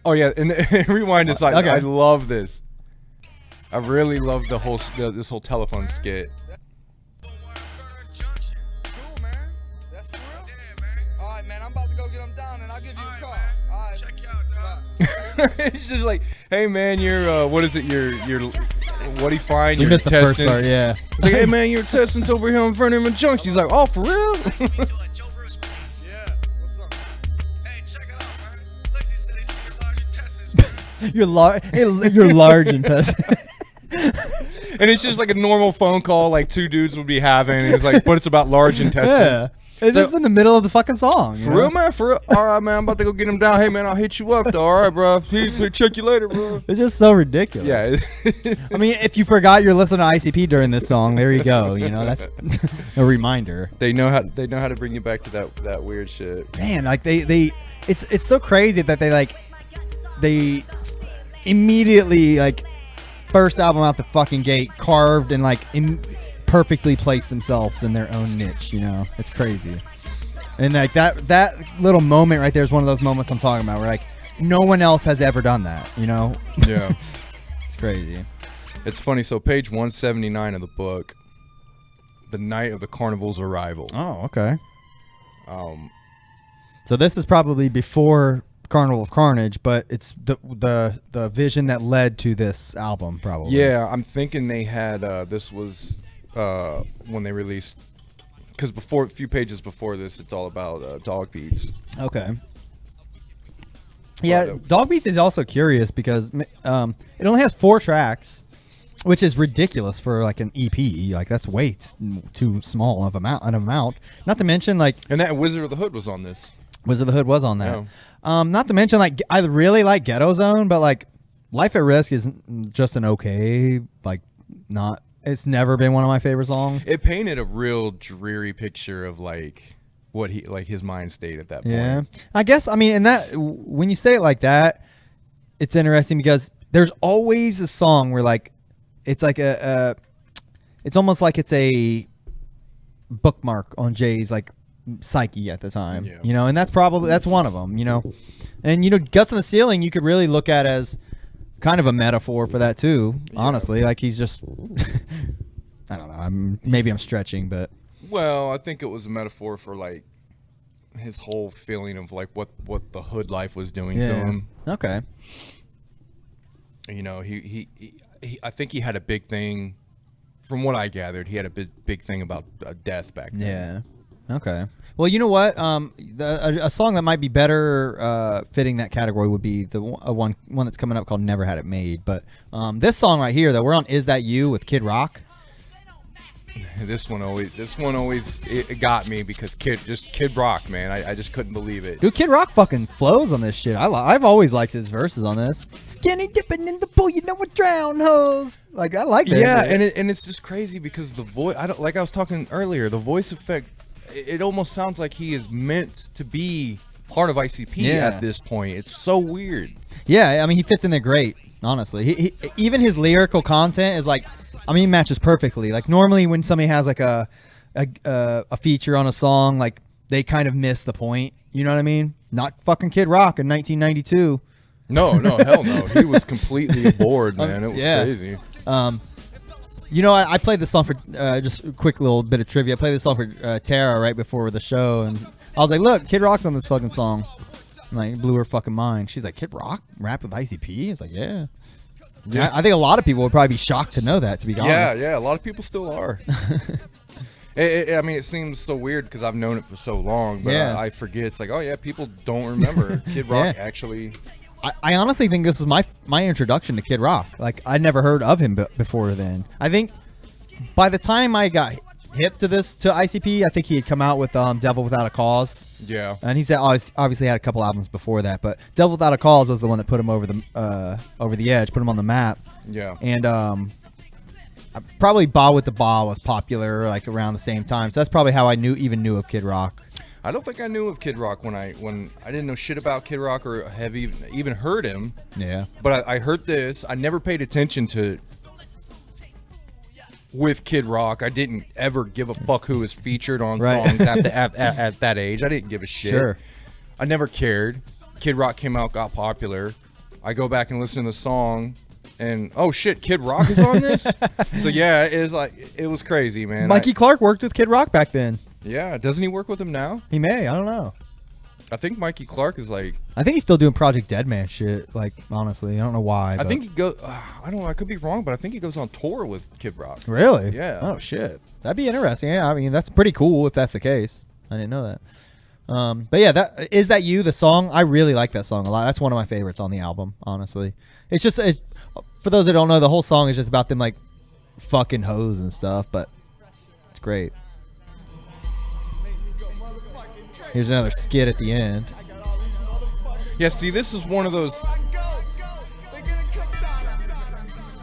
oh yeah, and rewind is like Okay. I love this. I really love this whole telephone skit. Cool, man. That's for real? All right, man. I'm about to go get them down, and I'll give you a call. All right. Check you out, dog. It's just like, hey man, you're what is it? You're what do you find? You Your missed the first intestines. part, yeah. It's like, hey man, your intestines over here in front of him junction. He's like, oh, for real? Yeah. What's up? Hey, check it out, man. Lexi said he seen your large intestines. You're large intestine. And it's just like a normal phone call like two dudes would be having. And it's like, but it's about large intestines. Yeah. It's just in the middle of the fucking song. For real, man? For real? All right, man. I'm about to go get him down. Hey, man, I'll hit you up, though. All right, bro. Check you later, bro. It's just so ridiculous. Yeah. I mean, if you forgot you're listening to ICP during this song, there you go. You know, that's a reminder. They know how to bring you back to that weird shit. Man, like it's so crazy that they immediately like first album out the fucking gate carved and like perfectly placed themselves in their own niche. You know, it's crazy. And like that little moment right there is one of those moments I'm talking about where like no one else has ever done that. You know? Yeah. It's crazy. It's funny. So page 179 of the book, the night of the carnival's arrival. Oh, okay. So this is probably before Carnival of Carnage, but it's the vision that led to this album, probably. Yeah, I'm thinking they had this was when they released, because a few pages before this, it's all about Dog Beats. Okay. Yeah, Dog Beats is also curious because it only has 4 tracks, which is ridiculous for like an EP. Like that's way too small of an amount. Not to mention like, And that Wizard of the Hood was on this. Wizard of the Hood was on that. Yeah. Not to mention, like, I really like Ghetto Zone, but like, Life at Risk is just an okay, like, not. It's never been one of my favorite songs. It painted a real dreary picture of like what his mind state at that point. Yeah, I guess. I mean, and that when you say it like that, it's interesting because there's always a song where like, it's like it's almost like it's a bookmark on Jay's like psyche at the time. Yeah. You know, and that's one of them. You know, and you know, Guts on the Ceiling you could really look at as kind of a metaphor for that too. Honestly, like he's just I don't know. Maybe I'm stretching, but Well, I think it was a metaphor for like his whole feeling of like what the hood life was doing to him. Okay. You know, he I think he had a big thing. From what I gathered, he had a big thing about death back then. Yeah. Okay. Well, you know what? A song that might be better fitting that category would be the one that's coming up called "Never Had It Made." But this song right here that we're on, "Is That You" with Kid Rock. This one always it got me because Kid Rock, man. I just couldn't believe it. Dude, Kid Rock fucking flows on this shit. I've always liked his verses on this. Skinny dipping in the pool, you know what drown hoes. Like I like that. Yeah, shit. and it's just crazy because the voice. Like I was talking earlier. The voice effect. It almost sounds like he is meant to be part of ICP at this point. It's so weird. Yeah, I mean he fits in there great. Honestly, he even his lyrical content is like. I mean, it matches perfectly. Like normally when somebody has like a feature on a song, like they kind of miss the point. You know what I mean? Not fucking Kid Rock in 1992. No, hell no. He was completely bored, man. It was crazy. You know, I played this song for just a quick little bit of trivia. I played this song for Tara right before the show, and I was like, "Look, Kid Rock's on this fucking song." And, like, it blew her fucking mind. She's like, "Kid Rock rap with ICP?" It's like, "Yeah." Yeah, I think a lot of people would probably be shocked to know that, to be honest. Yeah, a lot of people still are. I mean, it seems so weird because I've known it for so long, but I forget. It's like, oh yeah, people don't remember Kid Rock actually. I honestly think this is my introduction to Kid Rock. Like, I'd never heard of him before then. I think by the time I got hip to ICP, I think he had come out with Devil Without a Cause. Yeah. And he's obviously had a couple albums before that, but Devil Without a Cause was the one that put him over the edge, put him on the map. Yeah. And probably Ba with the Ba was popular like around the same time. So that's probably how I even knew of Kid Rock. I don't think I knew of Kid Rock when I didn't know shit about Kid Rock or have even heard him. Yeah. But I heard this. I never paid attention to with Kid Rock. I didn't ever give a fuck who was featured on songs at that age. I didn't give a shit. Sure. I never cared. Kid Rock came out, got popular. I go back and listen to the song, and oh shit, Kid Rock is on this. So yeah, it was crazy, man. Mikey Clark worked with Kid Rock back then. Yeah, doesn't he work with him now? He may. I don't know. I think Mikey Clark is like. I think he's still doing Project Deadman shit. Like, honestly, I don't know why. I think he goes. I don't know. I could be wrong, but I think he goes on tour with Kid Rock. Really? Yeah. Oh shit, that'd be interesting. Yeah, I mean that's pretty cool if that's the case. I didn't know that. But yeah, Is That You? The song, I really like that song a lot. That's one of my favorites on the album. Honestly, it's for those that don't know, the whole song is just about them like fucking hoes and stuff. But it's great. Here's another skit at the end. Yeah, see, this is one of those.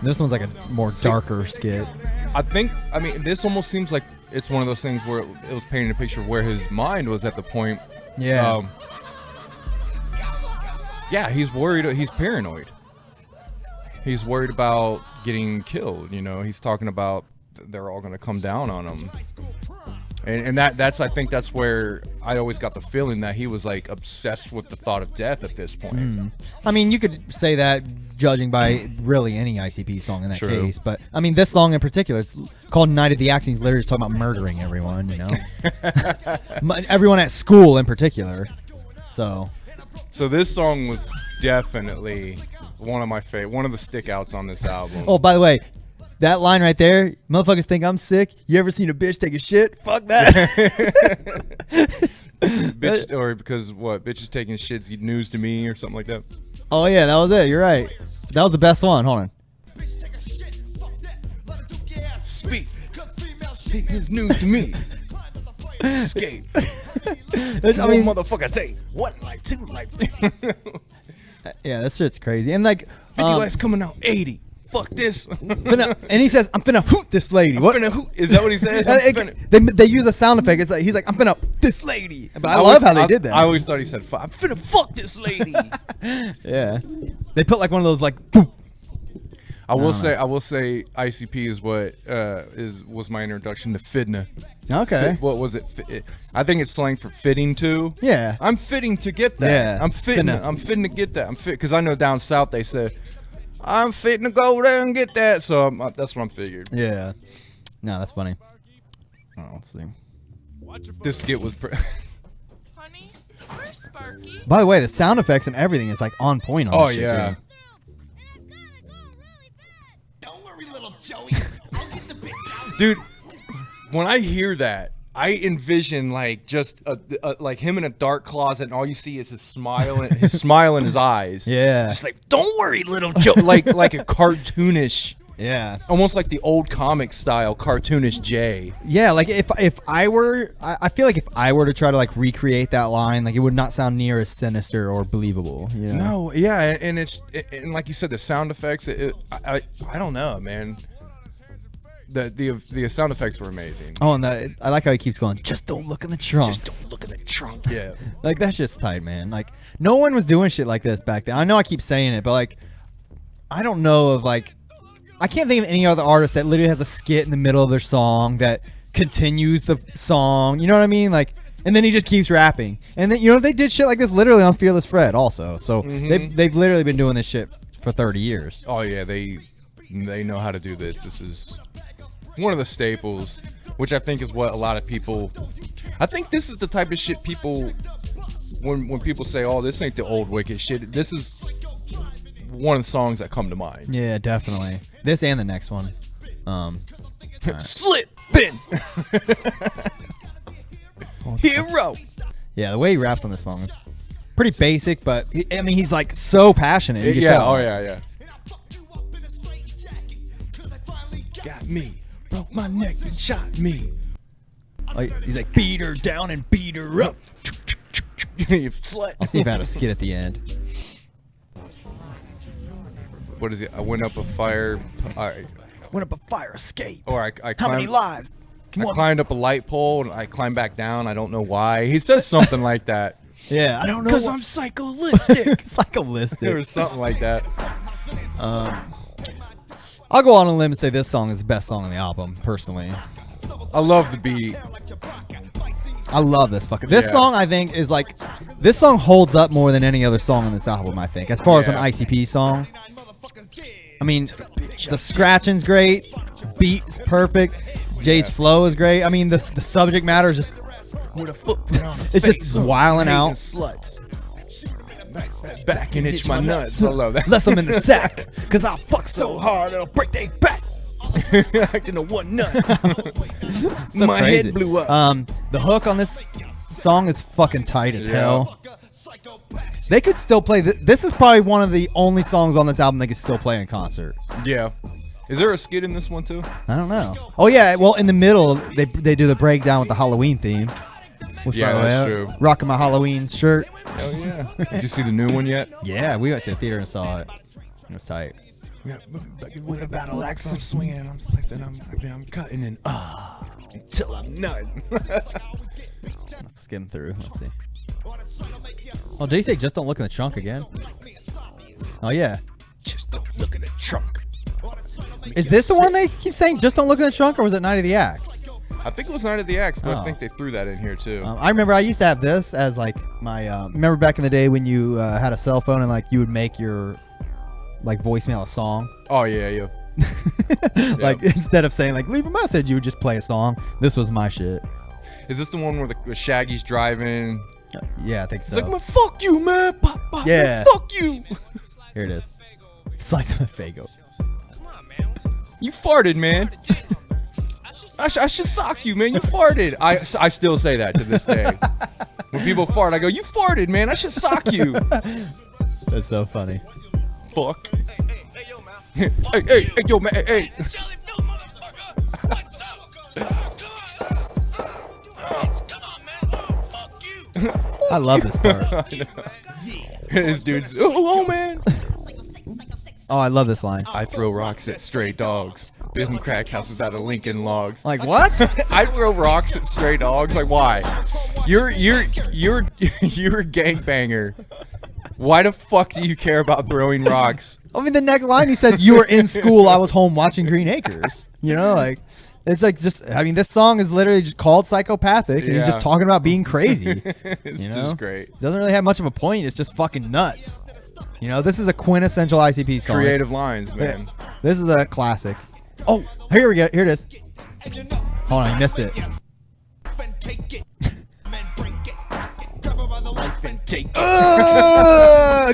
This one's like a more darker skit. I mean, this almost seems like it's one of those things where it was painting a picture of where his mind was at the point. Yeah. Yeah, he's worried. He's paranoid. He's worried about getting killed. You know, he's talking about they're all going to come down on him. And that's I think that's where I always got the feeling that he was like obsessed with the thought of death at this point. I mean, you could say that judging by really any ICP song in that True. case, but I mean, this song in particular, it's called Night of the Axe. He's literally just talking about murdering everyone, you know, everyone at school in particular. So this song was definitely one of my favorite, one of the stickouts on this album. oh, by the way. That line right there, motherfuckers think I'm sick. You ever seen a bitch take a shit? Fuck that. Bitch, or because what? Bitches taking shit's news to me or something like that. Oh, yeah, that was it. You're right. That was the best one. Hold on. Speak. Take his news to me. Escape. I mean, motherfucker, say 1 life, 2 life. yeah, that shit's crazy. And like, 50 lights coming out 80. Fuck this. And he says, I'm finna hoot this lady. What? Is that what he says? They use a sound effect. It's like, he's like, I'm finna this lady. But I love how they did that. I always thought he said, I'm finna fuck this lady. Yeah. They put like one of those like. I will say ICP is what was my introduction to Fidna. Okay. What was it? I think it's slang for fitting too. Yeah. I'm fitting to get that. Yeah. I'm fitting. Finna. I'm fitting to get that. I'm fit because I know down south they say I'm fitting to go there and get that. So that's what I'm figured. Yeah. No, that's funny. Oh, let's see. This skit was. Honey, where's Sparky? By the way, the sound effects and everything is like on point on Oh this shit, yeah. too. Don't worry, little Joey. I'll get the bitch out. Dude, when I hear that, I envision like just like him in a dark closet, and all you see is his smile and his smile in his eyes. Yeah. Just like, don't worry, little Joe. like a cartoonish, Yeah. almost like the old comic style cartoonish Jay. Yeah, like if I were, I feel like if I were to try to like recreate that line, like it would not sound near as sinister or believable. You know? No, yeah, and and like you said, the sound effects. I don't know, man. The sound effects were amazing. Oh, and I like how he keeps going. Just don't look in the trunk. Just don't look in the trunk. Yeah. Like that's just tight, man. Like no one was doing shit like this back then. I know I keep saying it, but like I don't know of like I can't think of any other artist that literally has a skit in the middle of their song that continues the song. You know what I mean? Like, and then he just keeps rapping. And then they did shit like this literally on Fearless Fred also. So they've literally been doing this shit for 30 years. Oh yeah, they know how to do this. This is one of the staples, which I think is what a lot of people. I think this is the type of shit people when people say, "Oh, this ain't the old wicked shit." This is one of the songs that come to mind. Yeah, definitely. This and the next one. Slippin'. Hero. Yeah, the way he raps on this song is pretty basic, but he's like so passionate. You can Yeah. tell. Oh yeah. Got me. Broke my neck and shot me. Like he's like beat her down and beat her up. You slut. I'll see if I had a skit at the end. What is it? I went up a fire. Went up a fire escape. Or I How many climbed, lives? I climbed up a light pole and I climbed back down. I don't know why. He says something like that. Yeah, I don't know. Because I'm psycholistic. psycholistic. There was something like that. I'll go on a limb and say this song is the best song on the album, personally. I love the beat. I love this fucking. This Yeah. song, I think, is like. This song holds up more than any other song on this album, I think. As far as an Yeah. ICP song. I mean, the scratching's great. Beat is perfect. Jay's flow is great. I mean, the subject matter is just. With a footprint on It's just wilding out. Sluts. Back and itch my nuts. I love that. Unless I'm in the sack. Because I'll fuck so hard it'll break their back. Acting a one nut. So My crazy. head blew up. The hook on this song is fucking tight as hell. They could still play. This is probably one of the only songs on this album they could still play in concert. Yeah. Is there a skit in this one too? I don't know. Oh yeah, well in the middle they do the breakdown with the Halloween theme. Which, Yeah, by the that's way, true. Rocking my Halloween shirt. Oh yeah. Did you see the new one yet? Yeah, we went to the theater and saw it. It was tight. Yeah, with a battle axe, I'm swinging and I'm slicing, I'm cutting and until I'm none. Let's skim through. Let's see. Oh, did he say just don't look in the trunk again? Oh yeah. Just don't look in the trunk. Is this the one they keep saying just don't look in the trunk, or was it Night of the Axe? I think it was Night of the Axe, but Oh. I think they threw that in here too. I remember I used to have this as like my. Remember back in the day when you had a cell phone and like you would make your like voicemail a song. Oh yeah. Like instead of saying like leave a message, you would just play a song. This was my shit. Is this the one where the Shaggy's driving? Yeah, I think so. It's like, man, fuck you, man. Pop, pop, Yeah. man, fuck you. Here it is. Slice of Faygo. You farted, man. I should sock you, man. You farted. I still say that to this day. When people fart, I go, you farted, man. I should sock you. That's so funny. Fuck. Hey, yo, man. Hey. I love this part. This dude's, oh, man. Oh, I love this line. I throw rocks at stray dogs. Building crack houses out of Lincoln logs. Like what? I throw rocks at stray dogs. Like why? You're a gangbanger. Why the fuck do you care about throwing rocks? I mean, the next line he says, "You were in school, I was home watching Green Acres." You know, like it's like just. I mean, this song is literally just called "Psychopathic," and he's just talking about being crazy. It's you know? just great. Doesn't really have much of a point. It's just fucking nuts. You know, this is a quintessential ICP song. Creative lines, man. This is a classic. Oh, here we go. Here it is. Hold on, I missed it.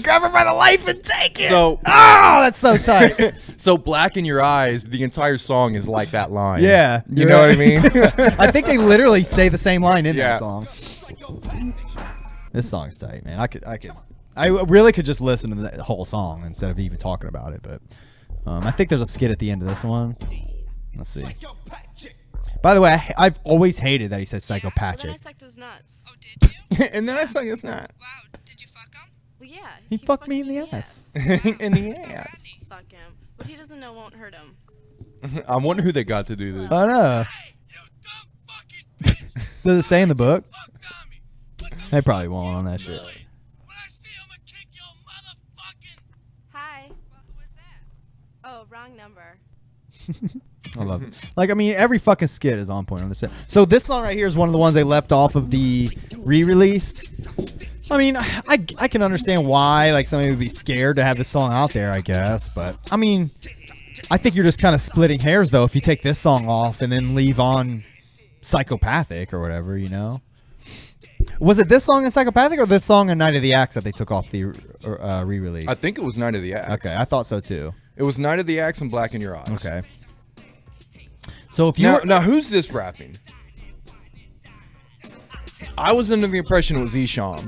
Grab her by the life and take it. So, that's so tight. so Black in Your Eyes, the entire song is like that line. Yeah, You know what I mean? I think they literally say the same line in Yeah. that song. This song's tight, man. I really could just listen to the whole song instead of even talking about it. But I think there's a skit at the end of this one. Let's see. By the way, I've always hated that he says Well, then I psychopathic. sucked his nuts. Oh, did you? And then I sang it's not. Wow, did you fuck him? Well, yeah. He fucked me in the ass. In the ass. Fuck him. What he doesn't know won't hurt him. I wonder who they got to do this. I know. Hey, you dumb fucking bitch! Does it say in the book? Fuck Tommy! What the They probably won't on that shit. When I see him, I'ma kick your motherfucking... Hi. Well, who was that? Oh, wrong number. I love it. Like, I mean, every fucking skit is on point on this. So this song right here is one of the ones they left off of the re-release. I mean, I can understand why, like, somebody would be scared to have this song out there, I guess. But, I mean, I think you're just kind of splitting hairs, though, if you take this song off and then leave on Psychopathic or whatever, you know? Was it this song in Psychopathic or this song in Night of the Axe that they took off the re-release? I think it was Night of the Axe. Okay, I thought so, too. It was Night of the Axe and Black in Your Eyes. Okay. So if you Now who's this rapping? I was under the impression it was Esham.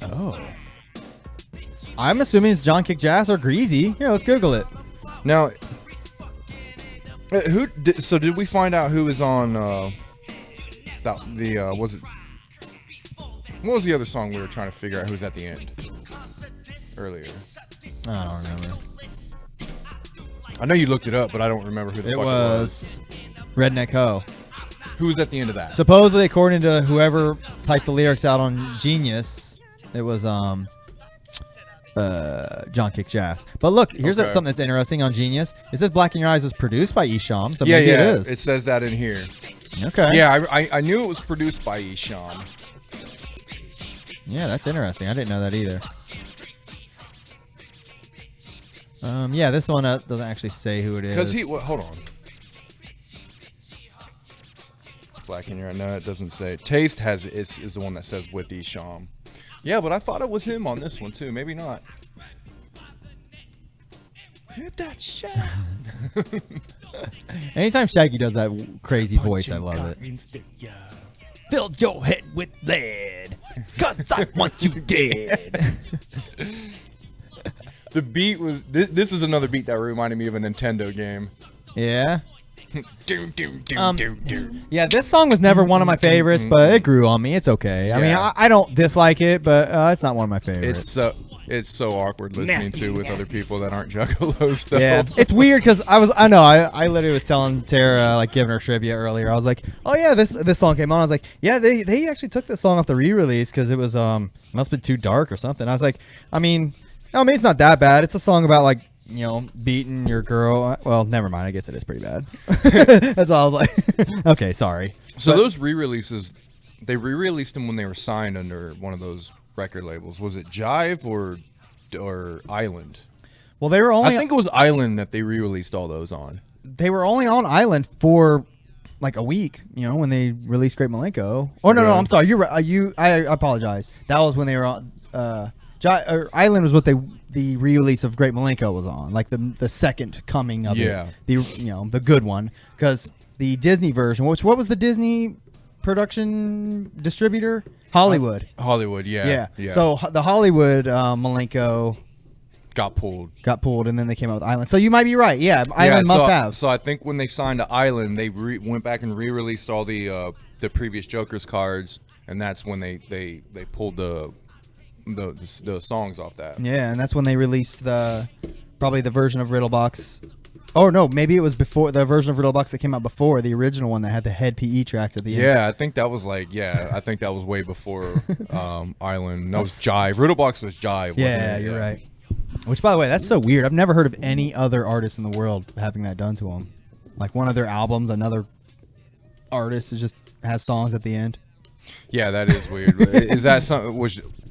Oh. I'm assuming it's John Kick Jazz or Greasy. Here, let's Google it. Now, so did we find out who was on what was the other song we were trying to figure out who's at the end earlier? I don't remember. I know you looked it up, but I don't remember who the It fuck was Redneck Ho. Who was at the end of that? Supposedly, according to whoever typed the lyrics out on Genius, it was John Kick Jazz. But look, here's Okay. something that's interesting on Genius. It says Black in Your Eyes was produced by Esham, so yeah, maybe yeah, it is. it says that in here. Okay. Yeah, I knew it was produced by Esham. Yeah, that's interesting. I didn't know that either. Yeah, this one doesn't actually say who it is. Because hold on. Black in Your Eyes. No, it doesn't say. Taste is the one that says with Esham. Yeah, but I thought it was him on this one too. Maybe not. Hit that shit. Anytime Shaggy does that crazy voice, I love it. Filled your head with lead, 'cause I want you dead. The beat was. This is another beat that reminded me of a Nintendo game. Yeah. Doom, doom, doom, Um, doom, doom. Yeah, this song was never one of my favorites, but it grew on me. It's okay. I mean, Yeah. I don't dislike it, but it's not one of my favorites. It's so awkward listening Nasty, to with other people that aren't juggalos though. Yeah, it's weird because I literally was telling Tara, like, giving her trivia earlier. I was like, oh yeah, this song came on. I was like, yeah, they actually took this song off the re-release because it was must have been too dark or something. I was like, I mean, it's not that bad. It's a song about, like, you know, beating your girl. Well, never mind. I guess it is pretty bad. That's all I was like. Okay, sorry. So those re-releases, they re-released them when they were signed under one of those record labels. Was it Jive or Island? Well, they were only. I think it was Island that they re-released all those on. They were only on Island for like a week. You know, when they released Great Milenko. Oh no, Really? I'm sorry. You're right. I apologize. That was when they were on. Island was what the re-release of Great Milenko was on, like the second coming of Yeah. it, the good one, because the Disney version, what was the Disney production distributor? Hollywood. Hollywood, yeah. So the Hollywood Milenko got pulled. got pulled, and then they came out with Island. So you might be right. Yeah, Island must have. So I think when they signed to Island, they went back and re-released all the previous Joker's cards, and that's when they pulled the songs off that. Yeah, and that's when they released probably the version of Riddlebox Oh no, maybe it was before the version of Riddle Box that came out before the original one that had the head PE tracks at the end. Yeah, I think that was I think that was way before Island. That was Jive. Riddlebox was Jive. Wasn't Yeah, it? you're right. Which, by the way, that's so weird. I've never heard of any other artist in the world having that done to them. Like one of their albums, another artist just has songs at the end. Yeah, that is weird. Is that something?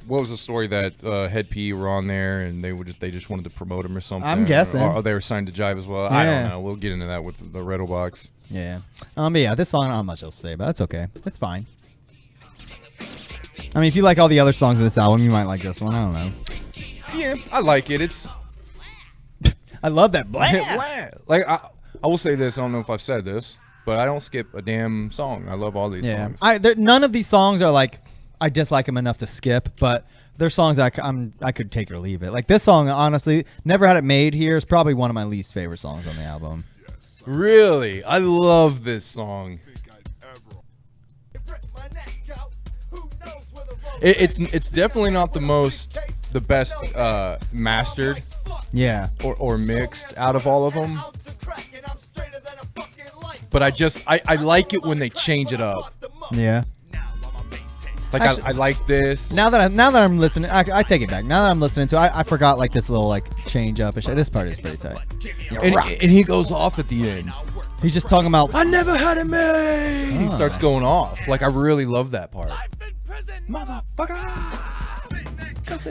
What was the story that Head P were on there and they just wanted to promote him or something? I'm guessing. Or they were signed to Jive as well. I don't know. We'll get into that with the Riddlebox. Yeah. But yeah, this song, I don't have much else to say, but it's okay. It's fine. I mean, if you like all the other songs of this album, you might like this one. I don't know. Yeah, I like it. It's I love that. like I will say this. I don't know if I've said this, but I don't skip a damn song. I love all these songs. None of these songs are like I dislike them enough to skip, but they're songs I could take or leave it. Like this song, honestly, Never Had It Made Here is probably one of my least favorite songs on the album. Really, I love this song. It's definitely not the best mastered Yeah. or mixed out of all of them. But I like it when they change it up. Yeah. Like Actually, I like this. Now that I'm listening, I take it back. Now that I'm listening to it, I forgot like this little like change up. This part is pretty tight. And he goes off at the end. He's just talking about I never had it made. He starts going off. Like I really love that part.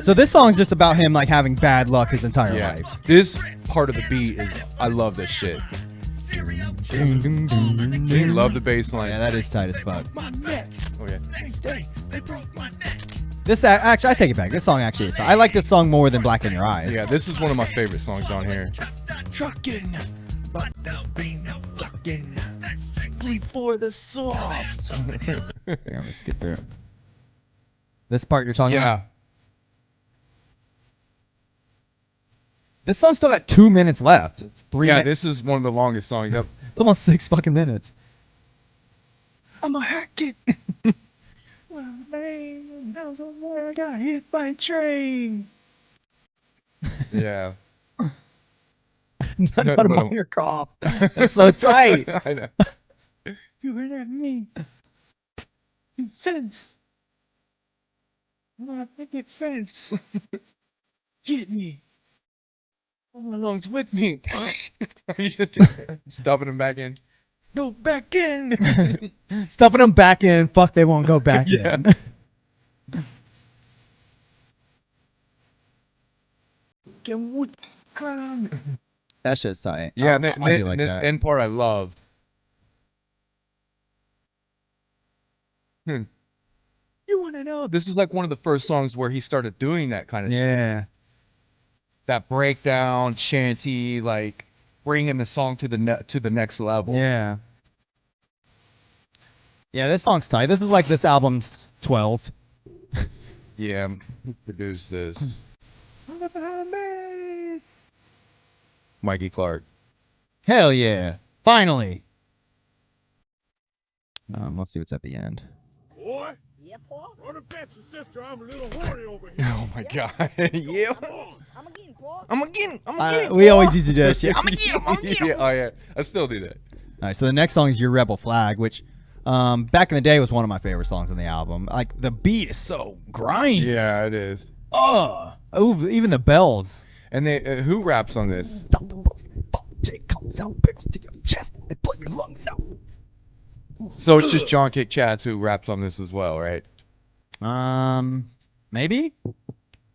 So this song's just about him like having bad luck his entire life. This part of the beat is I love this shit. Love the bass line. Yeah, that is tight as fuck. Oh yeah. This actually, I take it back. This song actually is tight. I like this song more than Black in Your Eyes. Yeah, this is one of my favorite songs on here. Trucking, but now being trucking, strictly for the soft. Here, I'm gonna skip through. This part you're talking about? This song's still got 2 minutes left. It's 3 Yeah, minutes. this is one of the longest songs. Yep. It's almost 6 fucking minutes. I'm a hack it. Well, man, that was where I got hit by a train. Yeah. Not a minor cough. That's so tight. I know. You heard at me. Sense. I think it fence. Hit me. All my lungs with me. Stuffing him back in. Go back in. Stuffing them back in. Fuck, they won't go back in. Can wood climb. That shit's tight. Yeah, I do like this that. end part I love. You want to know? This is like one of the first songs where he started doing that kind of shit. Yeah. That breakdown, chanty, like bringing the song to the next level. Yeah. Yeah, this song's tight. This is like this album's 12th. Yeah, who produced this? Mikey Clark. Hell yeah. Finally. Let's see what's at the end. Boy? Yeah, Paul? On the bench, sister, I'm a little horny over here. Oh my god. Yeah. I'm getting, Paul. I'm getting. We always used to do that shit. I'm getting. Yeah, oh yeah. I still do that. All right, so the next song is Your Rebel Flag, which back in the day was one of my favorite songs on the album. Like the beat is so grindy. Yeah, it is. Oh, even the bells. And they who raps on this? Comes out, barrels to your chest, and blow your lungs out. So it's just John Kick Chats who raps on this as well, right? Maybe.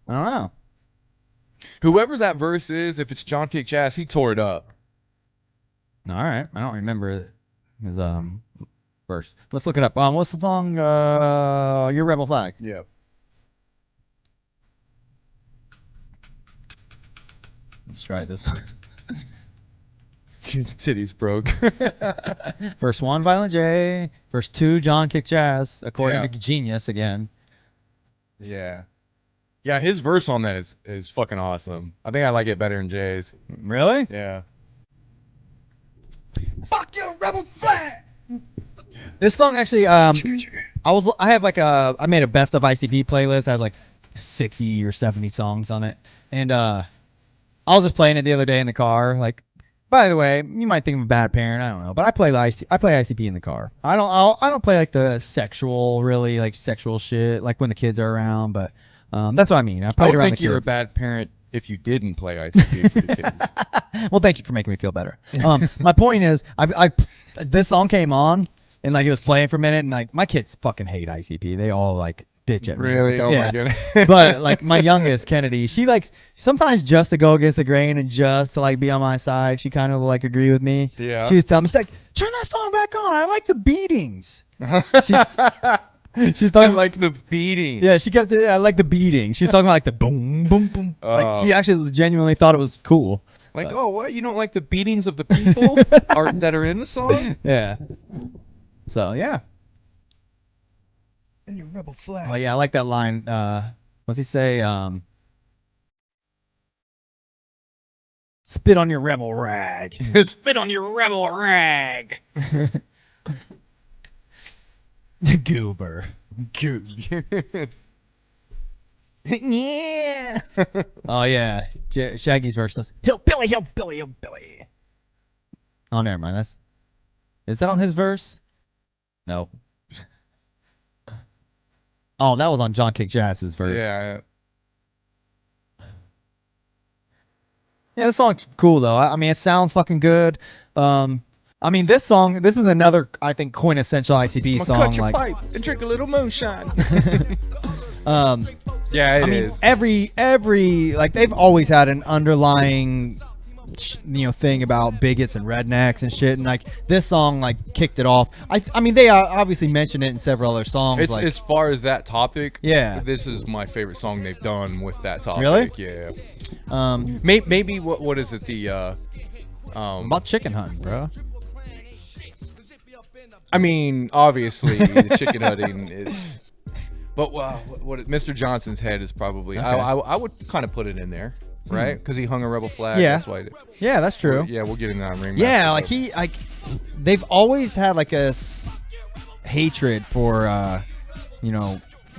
I don't know. Whoever that verse is, if it's John Kick Chats, he tore it up. All right, I don't remember his verse. Let's look it up. What's the song? Your Rebel Flag. Yeah. Let's try this. City's broke. Verse 1, Violent J. Verse 2, John Kick Jazz. According Yeah. to Genius again. Yeah. Yeah, his verse on that is fucking awesome. I think I like it better than Jay's. Really? Yeah. Fuck your Rebel Flag. This song actually, I made a best of ICP playlist. It has like 60 or 70 songs on it, and I was just playing it the other day in the car, like By the way, you might think I'm a bad parent. I don't know, but I play ICP in the car. I don't play like the sexual, really like sexual shit, like when the kids are around. But that's what I mean. I I played would around think the you're a kids. bad parent if you didn't play ICP for your kids. Well, thank you for making me feel better. My point is, this song came on and like it was playing for a minute, and like my kids fucking hate ICP. They all like bitch at me. Really? Oh Yeah. my goodness. But like my youngest Kennedy, she likes sometimes just to go against the grain and just to like be on my side. She kind of like agree with me. Yeah. She was telling me, she's like, turn that song back on. I like the beatings. She's I talking like the beating. yeah, she kept I like the beating. She was talking about like the boom, boom, boom. Like she actually genuinely thought it was cool. Like, oh, what? You don't like the beatings of the people that are in the song? Yeah. So yeah. And your rebel flag. Oh yeah, I like that line. What's he say? Spit on your rebel rag. Spit on your rebel rag. The goober. Yeah. Oh yeah, Shaggy's verse was hillbilly, hillbilly, hillbilly. Oh, never mind. Is that on his verse? No. Oh, that was on John Kick Jazz's verse. Yeah. Yeah, this song's cool though. I mean, it sounds fucking good. I mean, this is another, I think, quintessential ICP song. Cut your like, pipe and drink a little moonshine. yeah, it I mean, is. every like they've always had an underlying, thing about bigots and rednecks and shit, and like this song like kicked it off. I mean, they obviously mentioned it in several other songs. It's like, as far as that topic. Yeah. This is my favorite song they've done with that topic. Really? Yeah. um, Maybe what is it? The about chicken hunting, bro. I mean, obviously, the chicken hunting is. But what Mr. Johnson's head is probably. Okay. I would kind of put it in there, right? Because he hung a rebel flag. Yeah. That's why. Yeah, that's true. Yeah, we'll get in that ring. Yeah, like they've always had like a hatred for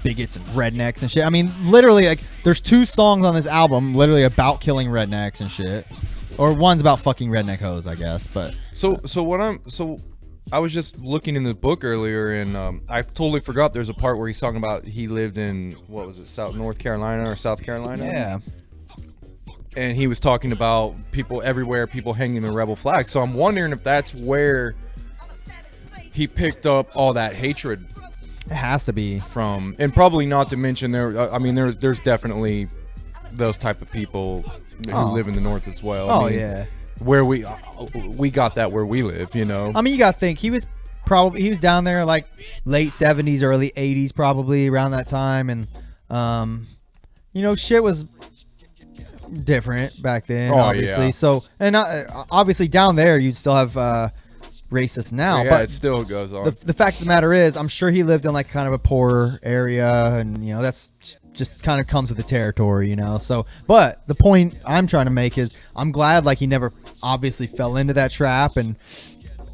bigots and rednecks and shit. I mean, literally, like there's 2 songs on this album literally about killing rednecks and shit, or one's about fucking redneck hoes, I guess. But I was just looking in the book earlier, and I totally forgot there's a part where he's talking about he lived in North Carolina or South Carolina. yeah, And he was talking about people everywhere, people hanging the rebel flag. So I'm wondering if that's where he picked up all that hatred it has to be. from, and probably not to mention there's definitely those type of people who live in the North as well. Oh I mean, yeah. where we got that where we live, I mean, you gotta think he was down there like late 70s, early 80s, probably around that time, and shit was different back then, obviously. yeah. So, and obviously down there you'd still have racists now, yeah, but it still goes on. the fact of the matter is, I'm sure he lived in like kind of a poorer area, and that's just kind of comes with the territory, So, but the point I'm trying to make is, I'm glad like he never obviously fell into that trap and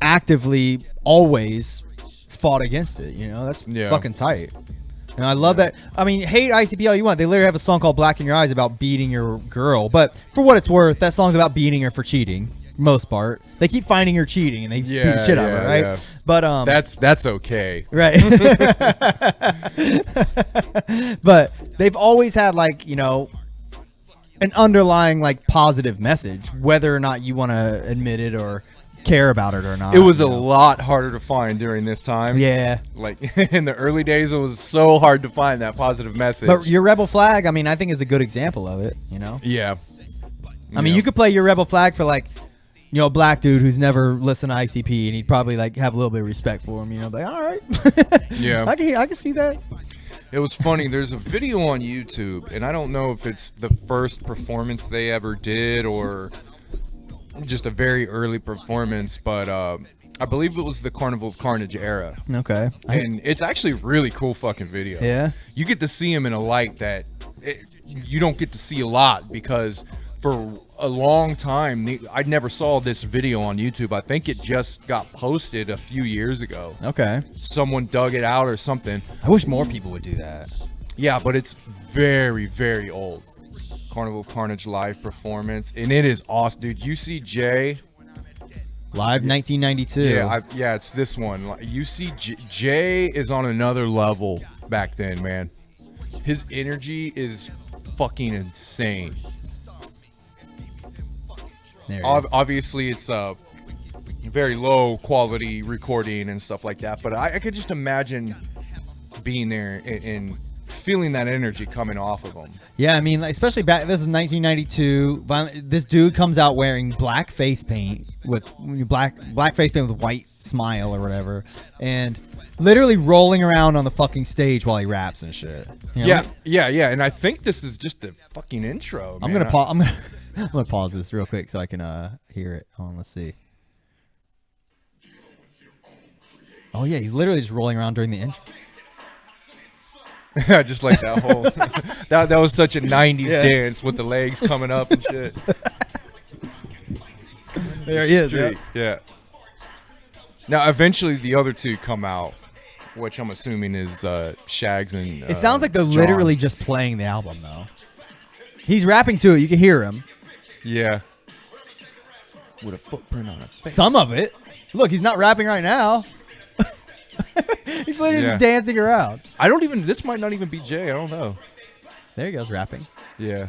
actively always fought against it. That's fucking tight. And I love that. I mean, hate ICP all you want. They literally have a song called "Black in Your Eyes" about beating your girl, but for what it's worth, that song's about beating her for cheating. Most part, they keep finding her cheating and they beat the shit out of her, right? Yeah. But that's okay. right. But they've always had like an underlying like positive message, whether or not you want to admit it or care about it or not. It was a lot harder to find during this time. Yeah. Like in the early days, it was so hard to find that positive message. But your rebel flag, I mean, I think is a good example of it. Yeah. I mean, you could play your rebel flag for like, a black dude who's never listened to ICP, and he'd probably like have a little bit of respect for him. Like, all right, Yeah. I can see that. It was funny. There's a video on YouTube, and I don't know if it's the first performance they ever did or just a very early performance, but I believe it was the Carnival of Carnage era. Okay. And it's actually a really cool fucking video. Yeah. You get to see him in a light that you don't get to see a lot, because for a long time, I never saw this video on YouTube. I think it just got posted a few years ago. Okay. Someone dug it out or something. I wish more people would do that. Yeah, but it's very, very old. Carnival of Carnage live performance, and it is awesome, dude. You see Jay Live 1992. Yeah, it's this one. Like, you see, Jay is on another level back then, man. His energy is fucking insane. There it is. Obviously, it's a very low quality recording and stuff like that, but I could just imagine being there and feeling that energy coming off of him. Yeah, I mean, like, especially back. This is 1992. This dude comes out wearing black face paint with black face paint with a white smile or whatever, and literally rolling around on the fucking stage while he raps and shit. You know? Yeah. And I think this is just the fucking intro. I'm man. gonna pause this real quick so I can hear it. Hold on, let's see. Oh yeah, he's literally just rolling around during the intro. I just like that whole that was such a 90s dance with the legs coming up and shit. There he is. Yeah. Now eventually the other two come out, which I'm assuming is Shags and It sounds like they're John. literally just playing the album though. He's rapping to it. You can hear him. Yeah. With a footprint on a face. Some of it. Look, he's not rapping right now. He's literally just dancing around. This might not even be Jay. I don't know. There he goes, rapping. Yeah.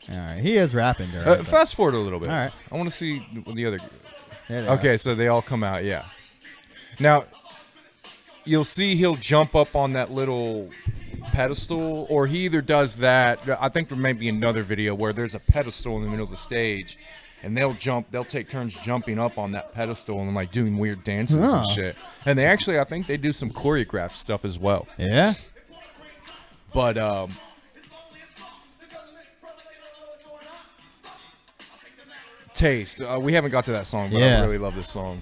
All right, he is rapping. During Fast forward a little bit. All right. I want to see the other. There they Okay, are. so they all come out. Yeah. Now, you'll see he'll jump up on that little pedestal, or he either does that. I think there may be another video where there's a pedestal in the middle of the stage, and they'll take turns jumping up on that pedestal and like doing weird dances Huh. and shit. And they actually, I think they do some choreographed stuff as well. Yeah. But Taste. We haven't got to that song, but Yeah. I really love this song.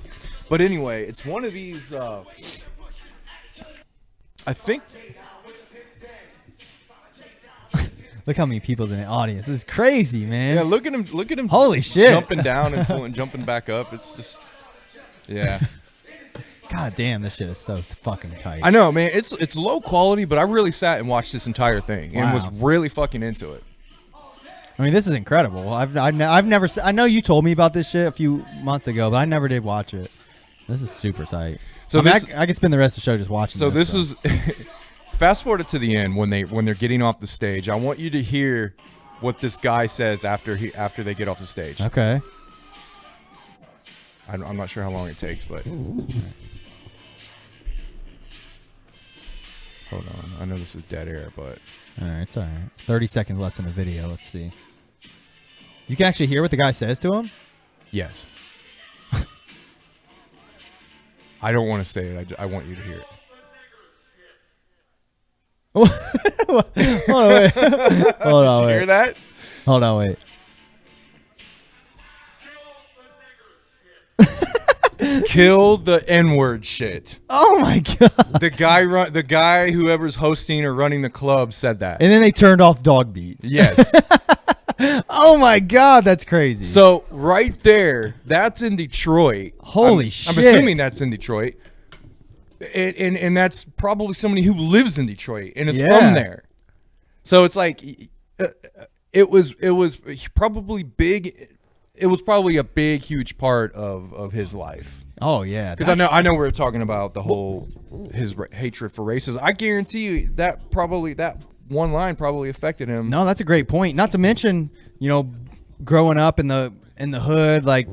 But anyway, it's one of these. I think. Look how many people's in the audience. This is crazy, man. Yeah, look at him. Look at him. Holy shit. Jumping down and jumping back up. It's just. Yeah. God damn, this shit is so fucking tight. I know, man. It's low quality, but I really sat and watched this entire thing and was Wow. really fucking into it. I mean, this is incredible. I've never. I know you told me about this shit a few months ago, but I never did watch it. This is super tight. So I mean, this- I could spend the rest of the show just watching. So this is fast forward to the end when they're getting off the stage. I want you to hear what this guy says after they get off the stage. Okay. I'm not sure how long it takes, but hold on. I know this is dead air, but All right, it's all right. 30 seconds left in the video. Let's see. You can actually hear what the guy says to him? yes. I don't want to say it. I want you to hear it. Hold on, wait. Hold on, Did you wait. hear that? Hold on, wait. Kill the N-word shit. Oh my god! The guy whoever's hosting or running the club said that. And then they turned off dog beats. Yes. Oh my god, that's crazy. So right there, that's in Detroit. Holy I'm shit. assuming that's in Detroit. And that's probably somebody who lives in Detroit and is Yeah. from there. So it's like it was probably big. It was probably a big, huge part of his life. Oh yeah, Because I know we were talking about the whole his hatred for racism. I guarantee you that one line probably affected him. No, that's a great point. Not to mention, growing up in the hood, like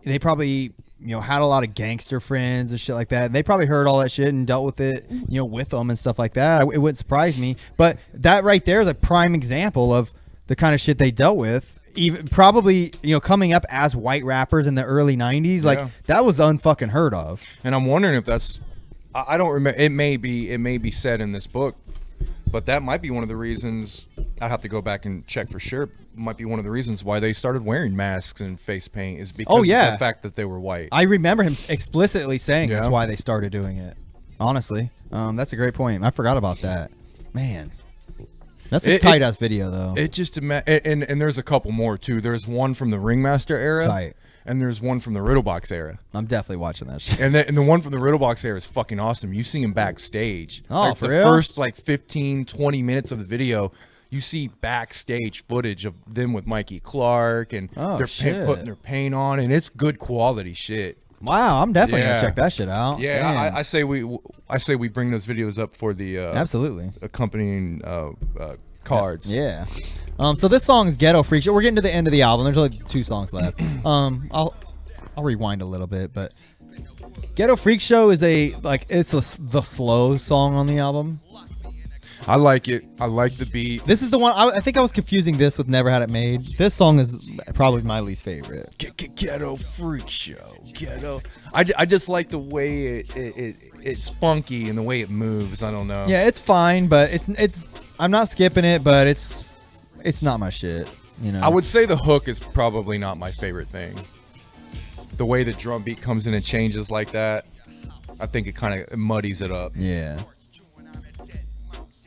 they probably had a lot of gangster friends and shit like that. They probably heard all that shit and dealt with it, with them and stuff like that. It wouldn't surprise me. But that right there is a prime example of the kind of shit they dealt with. Even probably, coming up as white rappers in the early 90s, like Yeah. that was unfucking heard of. And I'm wondering if that's I don't remember. It may be said in this book, but that might be one of the reasons. I'd have to go back and check for sure. Might be one of the reasons why they started wearing masks and face paint is because of the fact that they were white. I remember him explicitly saying that's Yeah. why they started doing it. Honestly, that's a great point. I forgot about that. Man, that's a tight ass video though. It just and there's a couple more too. There's one from the Ringmaster era, Tight. and there's one from the Riddlebox era. I'm definitely watching that shit. And the one from the Riddlebox era is fucking awesome. You see him backstage. Oh, like for the real? first 15, 20 minutes of the video, you see backstage footage of them with Mikey Clark, and Oh, they're shit. putting their paint on, and it's good quality shit. Wow, I'm definitely Yeah. gonna check that shit out. Yeah, Damn. I say we bring those videos up for the Absolutely. accompanying cards. Yeah. So this song is Ghetto Freak Show. We're getting to the end of the album. There's only 2 songs left. I'll rewind a little bit, but Ghetto Freak Show is the slow song on the album. I like it. I like the beat. This is the one I think I was confusing this with Never Had It Made. This song is probably my least favorite. Ghetto Freak Show. Ghetto. I just like the way it's funky and the way it moves. I don't know. Yeah, it's fine, but it's I'm not skipping it, but it's not my shit. You know. I would say the hook is probably not my favorite thing. The way the drum beat comes in and changes like that, I think it kind of muddies it up. Yeah.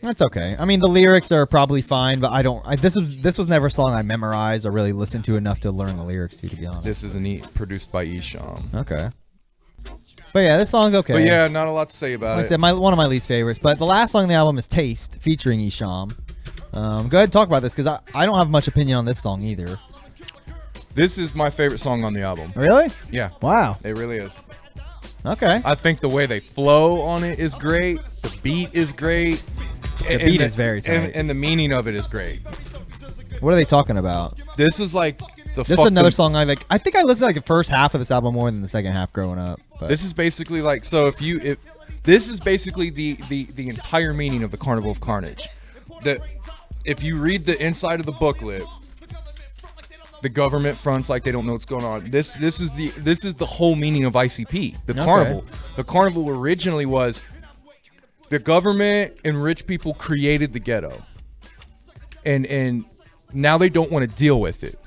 That's okay. I mean, the lyrics are probably fine, but this was never a song I memorized or really listened to enough to learn the lyrics to be honest. This is produced by Esham. Okay. But yeah, this song's okay. But yeah, not a lot to say about Like I it. said, one of my least favorites. But the last song on the album is Taste, featuring Esham. Go ahead and talk about this, because I don't have much opinion on this song either. This is my favorite song on the album. Really? Yeah, Wow. it really is. Okay. I think the way they flow on it is great. The beat is great. The beat is very tight. And the meaning of it is great. What are they talking about? This is like This is another song I like. I think I listened to like the first half of this album more than the second half growing up. But. This is basically like, so if this is basically the entire meaning of the Carnival of Carnage. If you read the inside of the booklet, the government fronts like they don't know what's going on. This is the whole meaning of ICP. The carnival. The carnival originally was the government and rich people created the ghetto, and now they don't want to deal with it,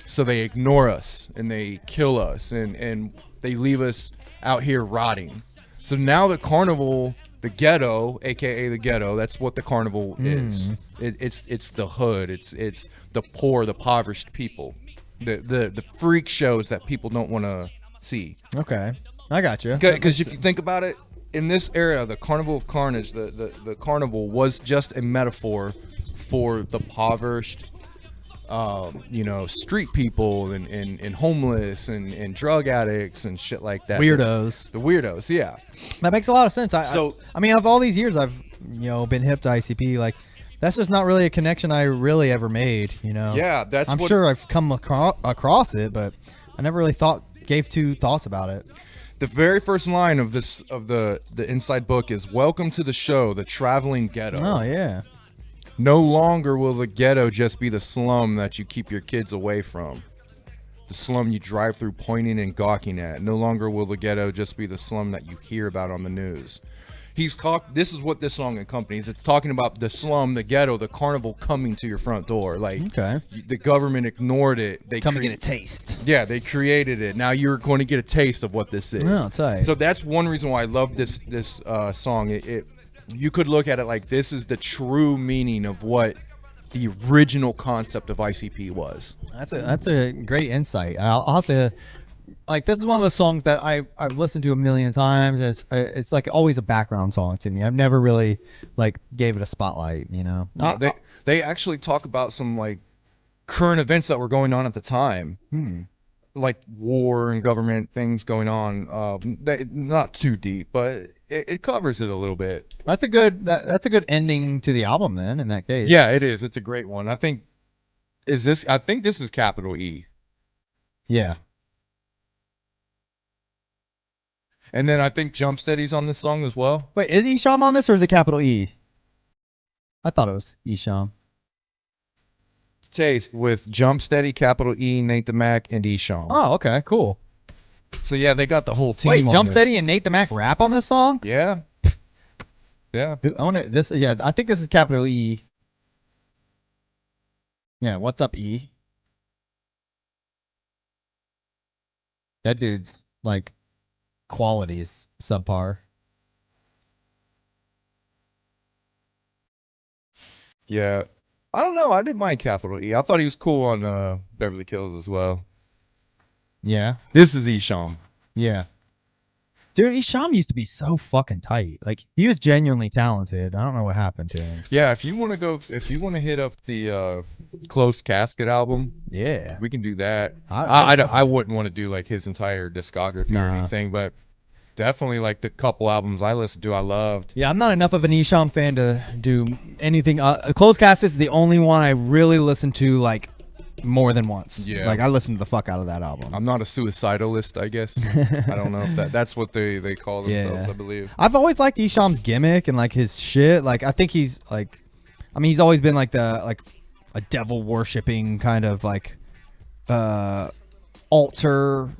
so they ignore us and they kill us and they leave us out here rotting. So now the carnival, the ghetto, aka the ghetto, that's what the carnival is. It's the hood. It's the poor, the impoverished people, the freak shows that people don't want to see. Okay. I got you. Because if you think about it, in this era, the Carnival of Carnage, the carnival was just a metaphor for the impoverished, street people and homeless and drug addicts and shit like that. Weirdos. The weirdos, yeah. That makes a lot of sense. So- I mean, of all these years I've been hip to ICP, like that's just not really a connection I really ever made. Yeah, that's I'm what- sure I've come across it, but I never really gave 2 thoughts about it. The very first line of the inside book is "Welcome to the show, the traveling ghetto." Oh yeah. No longer will the ghetto just be the slum that you keep your kids away from. The slum you drive through pointing and gawking at. No longer will the ghetto just be the slum that you hear about on the news. This is what this song accompanies. It's talking about the slum, the ghetto, the carnival coming to your front door. Like, Okay. the government ignored it. They Come and get a taste. Yeah, they created it. Now you're going to get a taste of what this is. Oh, tight. So that's one reason why I love this song. You could look at it like this is the true meaning of what the original concept of ICP was. That's a great insight. I'll have to. Like, this is one of the songs that I've listened to a million times. It's like always a background song to me. I've never really gave it a spotlight. They actually talk about some like current events that were going on at the time. Like war and government things going on. Not too deep, but it covers it a little bit. That's a good ending to the album then. In that case. Yeah, it is. It's a great one. I think this is capital E. Yeah. And then I think Jump Steady's on this song as well. Wait, is Esham on this or is it capital E? I thought it was Esham. Taste with Jump Steady, capital E, Nate the Mac, and Esham. Oh, okay, cool. So yeah, they got the whole team. Wait, on Jump this. Steady and Nate the Mac rap on this song? Yeah. Yeah. I think this is capital E. Yeah, what's up, E? That dude's quality is subpar. Yeah. I don't know. I didn't mind capital E. I thought he was cool on Beverly Hills as well. Yeah. This is Esham. Yeah. Dude, Isham used to be so fucking tight. Like he was genuinely talented. I don't know what happened to him. Yeah, if you want to hit up the Closed Casket album, Yeah. we can do that. I- I wouldn't want to do like his entire discography or Nah. anything, but definitely like the couple albums I listened to, I loved. Yeah, I'm not enough of an Isham fan to do anything. Closed Casket is the only one I really listened to like more than once. Yeah. Like I listened to the fuck out of that album. I'm not a suicidalist, I guess. I don't know if that's what they call themselves, Yeah. I believe. I've always liked Isham's gimmick and like his shit. Like I think he's like, I mean, he's always been like a devil worshipping kind of like altar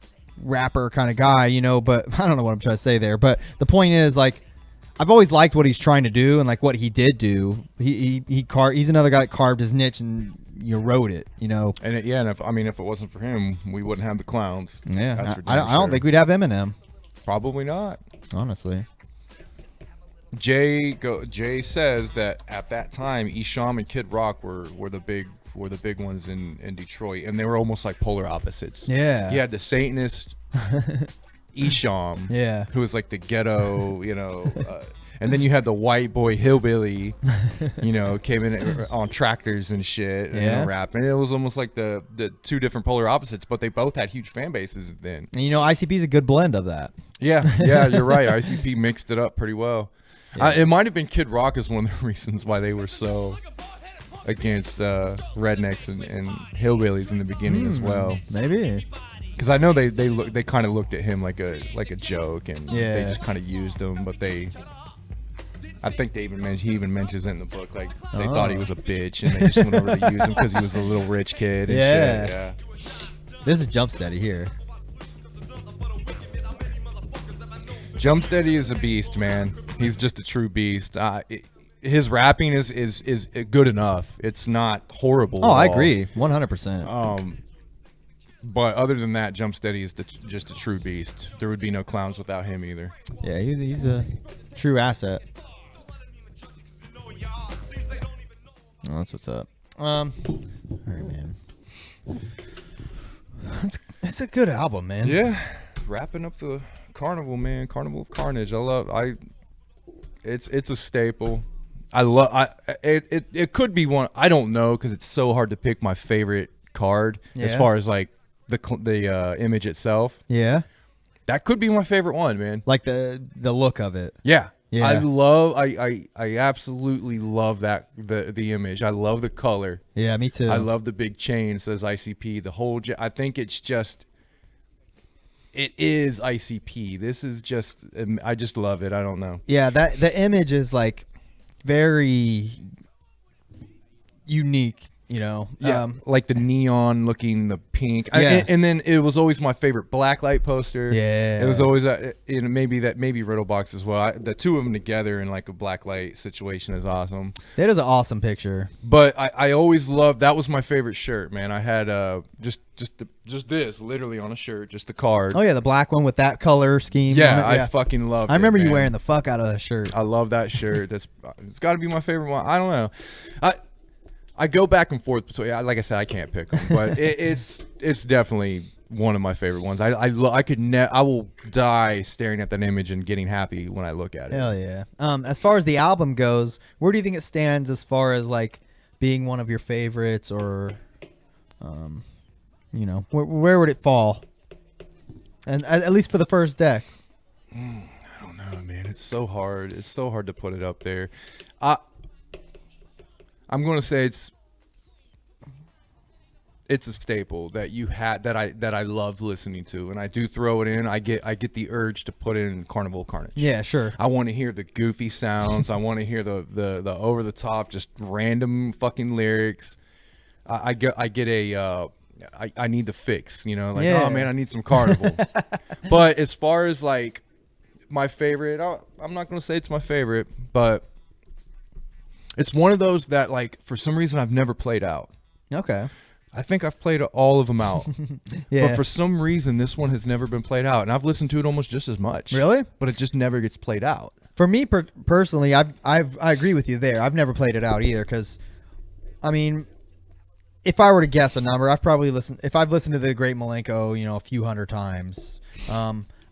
rapper kind of guy, you know. But I don't know what I'm trying to say there. But the point is, like, I've always liked what he's trying to do and like what he did do. He's another guy that carved his niche and you wrote it, you know. And and if it wasn't for him, we wouldn't have the clowns. Yeah, That's for I damn don't sure. think we'd have Eminem, Probably not. honestly. Jay says that at that time, Isham and Kid Rock were the big ones in Detroit, and they were almost like polar opposites. Yeah. You had the Satanist Isham, Yeah. who was like the ghetto, you know, and then you had the white boy hillbilly, you know, came in on tractors and shit, and Yeah. rapping. It was almost like the two different polar opposites, but they both had huge fan bases then. And you know, ICP is a good blend of that. Yeah, you're right. ICP mixed it up pretty well. It might have been Kid Rock is one of the reasons why they were so against rednecks and hillbillies in the beginning as well. Maybe. Because I know they kind of looked at him like a joke, and they Yeah. just kind of used him. But I think he even mentions it in the book, like they thought he was a bitch, and they just went over to use him because he was a little rich kid. And Yeah. shit. Yeah. This is Jump Steady here. Jump Steady is a beast, man. He's just a true beast. His rapping is good enough. It's not horrible. Oh, at I all. agree, 100%. But other than that, Jump Steady is just a true beast. There would be no clowns without him either. Yeah, he's a true asset. Oh, that's what's up. All right, man. It's a good album, man. Yeah, wrapping up the Carnival, man. Carnival of Carnage. It's a staple. It could be one. I don't know because it's so hard to pick my favorite card as Yeah. far as like the image itself. Yeah. That could be my favorite one, man. Like the look of it. Yeah. Yeah. I absolutely love that the image. I love the color. Yeah, me too. I love the big chain, says ICP. The whole I think it is ICP. This is just I just love it. I don't know. Yeah, that the image is like very unique, you know. Like the neon looking, the pink. Yeah. And then it was always my favorite blacklight poster. Yeah. It was always maybe Riddlebox as well. The two of them together in like a blacklight situation is awesome. That is an awesome picture. But I always loved, that was my favorite shirt, man. I had just this literally on a shirt, just a card. Oh yeah, the black one with that color scheme. Yeah, on it. I fucking loved it. I remember you man. wearing the fuck out of that shirt. I love that shirt. It's got to be my favorite one. I don't know. I go back and forth between. Like I said, I can't pick them, but it's definitely one of my favorite ones. I will die staring at that image and getting happy when I look at it. Hell yeah. As far as the album goes, where do you think it stands as far as like being one of your favorites, or, you know, where would it fall? And at least for the first deck. I don't know, man. It's so hard. It's so hard to put it up there. I'm gonna say it's a staple that you had that I loved listening to, and I do throw it in. I get the urge to put in Carnival of Carnage. Yeah, sure. I want to hear the goofy sounds. I want to hear the over the top, just random fucking lyrics. I need the fix, you know, like, Yeah. oh man, I need some Carnival. But as far as like my favorite, I'm not gonna say it's my favorite, but it's one of those that like for some reason I've never played out. Okay. I think I've played all of them out. Yeah. But for some reason this one has never been played out, and I've listened to it almost just as much. Really? But it just never gets played out. For me personally, I agree with you there. I've never played it out either, because, I mean, if I were to guess a number, I've listened to the Great Malenko, you know, a few hundred times.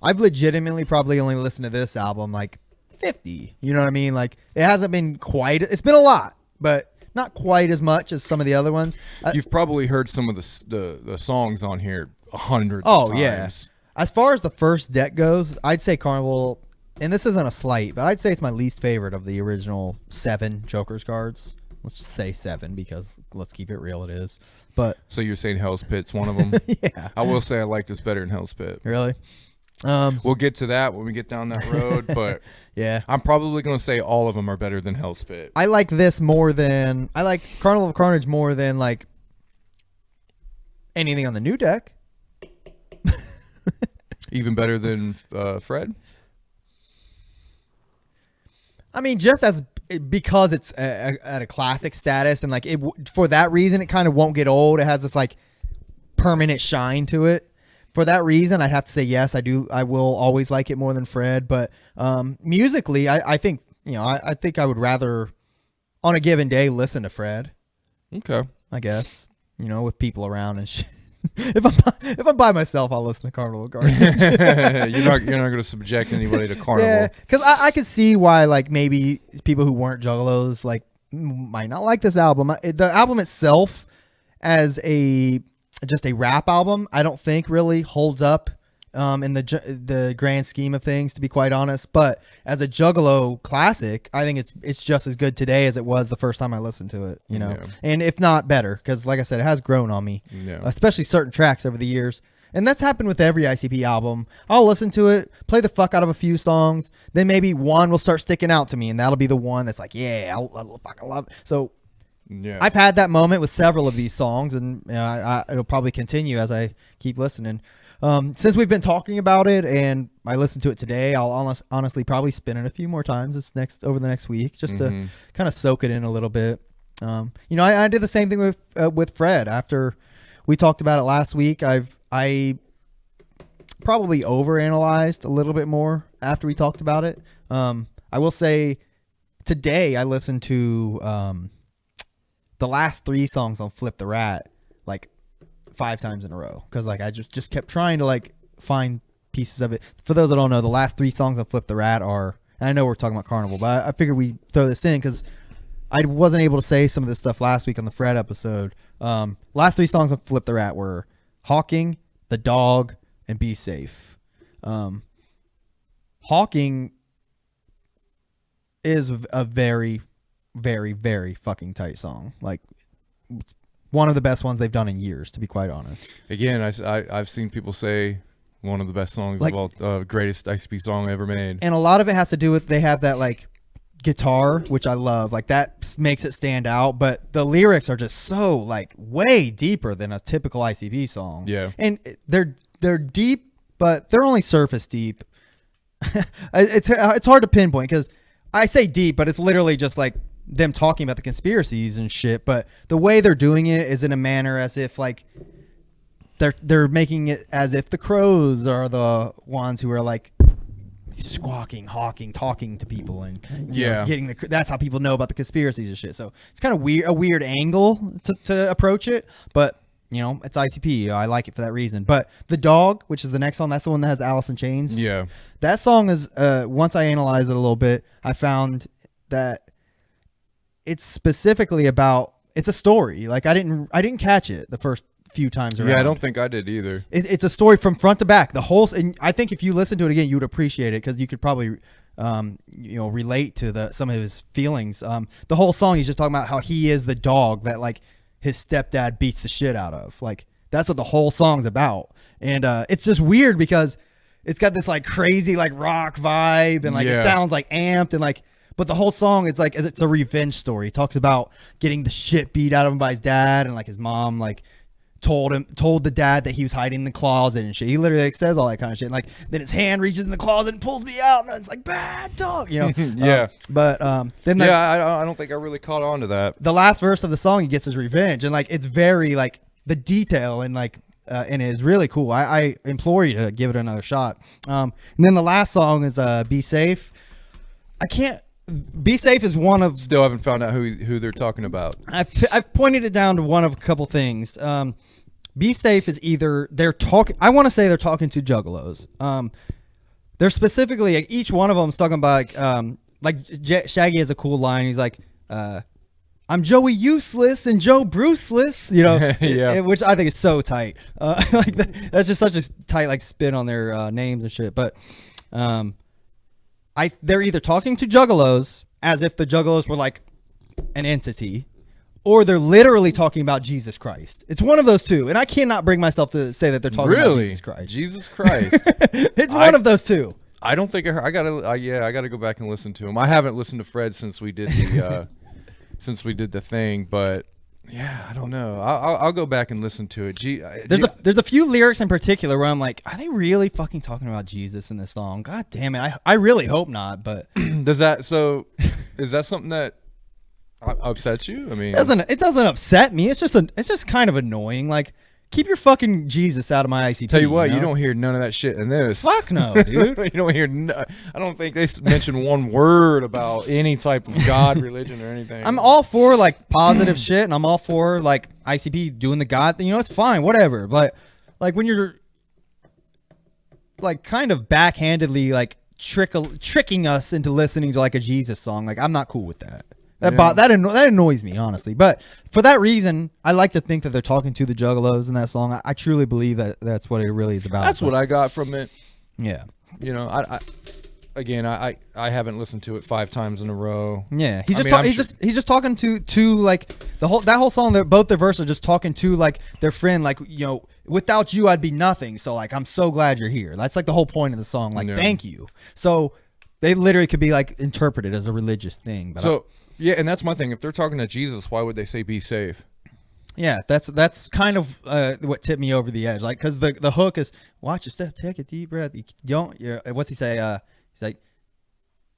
I've legitimately probably only listened to this album like 50. You know what I mean? Like it hasn't been quite. It's been a lot, but not quite as much as some of the other ones. You've probably heard some of the songs on here hundreds Oh of times. yeah. As far as the first deck goes, I'd say Carnival, and this isn't a slight, but I'd say it's my least favorite of the original 7 Joker's cards. Let's just say 7 because let's keep it real. It is, but So you're saying Hell's Pit's one of them? yeah, I will say I like this better than Hell's Pit. really. We'll get to that when we get down that road, but Yeah, I'm probably going to say all of them are better than Hell's Pit. I like this more than I like Carnival of Carnage more than like anything on the new deck. Even better than Fred? I mean, just as because it's at a classic status, and like it for that reason, it kind of won't get old. It has this like permanent shine to it. For that reason, I'd have to say yes. I do. I will always like it more than Fred. But musically, I think I think I would rather on a given day listen to Fred. Okay. I guess with people around and shit. If I'm by myself, I'll listen to Carnival of Carnage. you're not going to subject anybody to Carnival. Yeah, because I could see why like maybe people who weren't juggalos like might not like this album. The album itself, as just a rap album, I don't think really holds up in the grand scheme of things, to be quite honest. But as a juggalo classic, I think it's just as good today as it was the first time I listened to it. Yeah. And if not better, because like I said, it has grown on me, Yeah. especially certain tracks over the years. And that's happened with every ICP album. I'll listen to it, play the fuck out of a few songs, then maybe one will start sticking out to me, and that'll be the one that's like, yeah, I love it. So Yeah. I've had that moment with several of these songs, and it'll probably continue as I keep listening. Since we've been talking about it, and I listened to it today, I'll honestly probably spin it a few more times over the next week, just to kind of soak it in a little bit. I did the same thing with Fred after we talked about it last week. I probably overanalyzed a little bit more after we talked about it. I will say today I listened to the last 3 songs on Flip the Rat like 5 times in a row, because like I just kept trying to like find pieces of it. For those that don't know, the last 3 songs on Flip the Rat are, and I know we're talking about Carnival, but I figured we throw this in because I wasn't able to say some of this stuff last week on the Fred episode. Last 3 songs on Flip the Rat were Hawking, The Dog, and Be Safe. Hawking is a very, very, very fucking tight song. Like one of the best ones they've done in years, to be quite honest. Again, I've seen people say one of the best songs Like- of all, greatest ICP song ever made. And a lot of it has to do with they have that like guitar, which I love. Like that makes it stand out. But the lyrics are just so like way deeper than a typical ICP song. Yeah. And they're deep, but they're only surface deep. It's hard to pinpoint because I say deep, but it's literally just like them talking about the conspiracies and shit. But the way they're doing it is in a manner as if like they're making it as if the crows are the ones who are like squawking, hawking, talking to people, and Yeah. getting that's how people know about the conspiracies and shit. So it's kind of a weird angle to approach it, but it's ICP. I like it for that reason. But The Dog, which is the next song, that's the one that has the Alice in Chains. Yeah. That song is once I analyzed it a little bit, I found that it's specifically about, it's a story. Like I didn't catch it the first few times around. Yeah, I don't think I did either. It's a story from front to back. The whole, and I think if you listen to it again, you would appreciate it because you could probably, relate to some of his feelings. The whole song, he's just talking about how he is the dog that like his stepdad beats the shit out of. Like that's what the whole song's about. And it's just weird because it's got this like crazy like rock vibe and like it Yeah. sounds like amped and like. But the whole song, it's like it's a revenge story. He talks about getting the shit beat out of him by his dad, and like his mom like told the dad that he was hiding in the closet and shit. He literally like, says all that kind of shit. And, like then his hand reaches in the closet and pulls me out, and it's like bad dog, Yeah. Then I don't think I really caught on to that. the last verse of the song, he gets his revenge, and like it's very like the detail and like and it is really cool. I implore you to give it another shot. And then the last song is Be Safe. Be Safe is one of, Still haven't found out who they're talking about. I've pointed it down to one of a couple things. Be Safe is either they're talking, I want to say they're talking to juggalos. they're specifically like, each one of them is talking about Shaggy has a cool line. He's like, I'm Joey Useless and Joe Bruceless, you know, Yeah. which I think is so tight. Like that's just such a tight like spin on their names and shit. But they're either talking to juggalos as if the juggalos were like an entity, or they're literally talking about Jesus Christ. It's one of those two, and I cannot bring myself to say that they're talking about Really? Jesus Christ. Jesus Christ. It's one of those two. I don't think I heard. I gotta go back and listen to him. I haven't listened to Fred since we did the thing, but yeah, I don't know. I'll go back and listen to it. There's a few lyrics in particular where I'm like, are they really fucking talking about Jesus in this song? God damn it. I really hope not, but is that something that upsets you? I mean, it doesn't upset me. It's just kind of annoying. Like, keep your fucking Jesus out of my ICP. tell you what, you know? don't hear none of that shit in this. Fuck no, dude. You don't hear. I don't think they mention one word about any type of God, religion, or anything. I'm all for like positive shit, and I'm all for like ICP doing the God thing. You know, it's fine, whatever. But like when you're like kind of backhandedly like tricking us into listening to like a Jesus song, like I'm not cool with that. That annoys me, honestly. But for that reason, I like to think that they're talking to the Juggalos in that song. I truly believe that that's what it really is about. That's what I got from it. Yeah. You know, I haven't listened to it 5 times in a row. Yeah, he's just talking to like that whole song. Both their verses are just talking to like their friend, like, you know, without you I'd be nothing. So like I'm so glad you're here. That's like the whole point of the song. Like, thank you. So they literally could be like interpreted as a religious thing. But yeah, and that's my thing. If they're talking to Jesus, why would they say be safe? Yeah, that's kind of what tipped me over the edge. Like, because the hook is watch your step, take a deep breath. You don't. What's he say? He's like,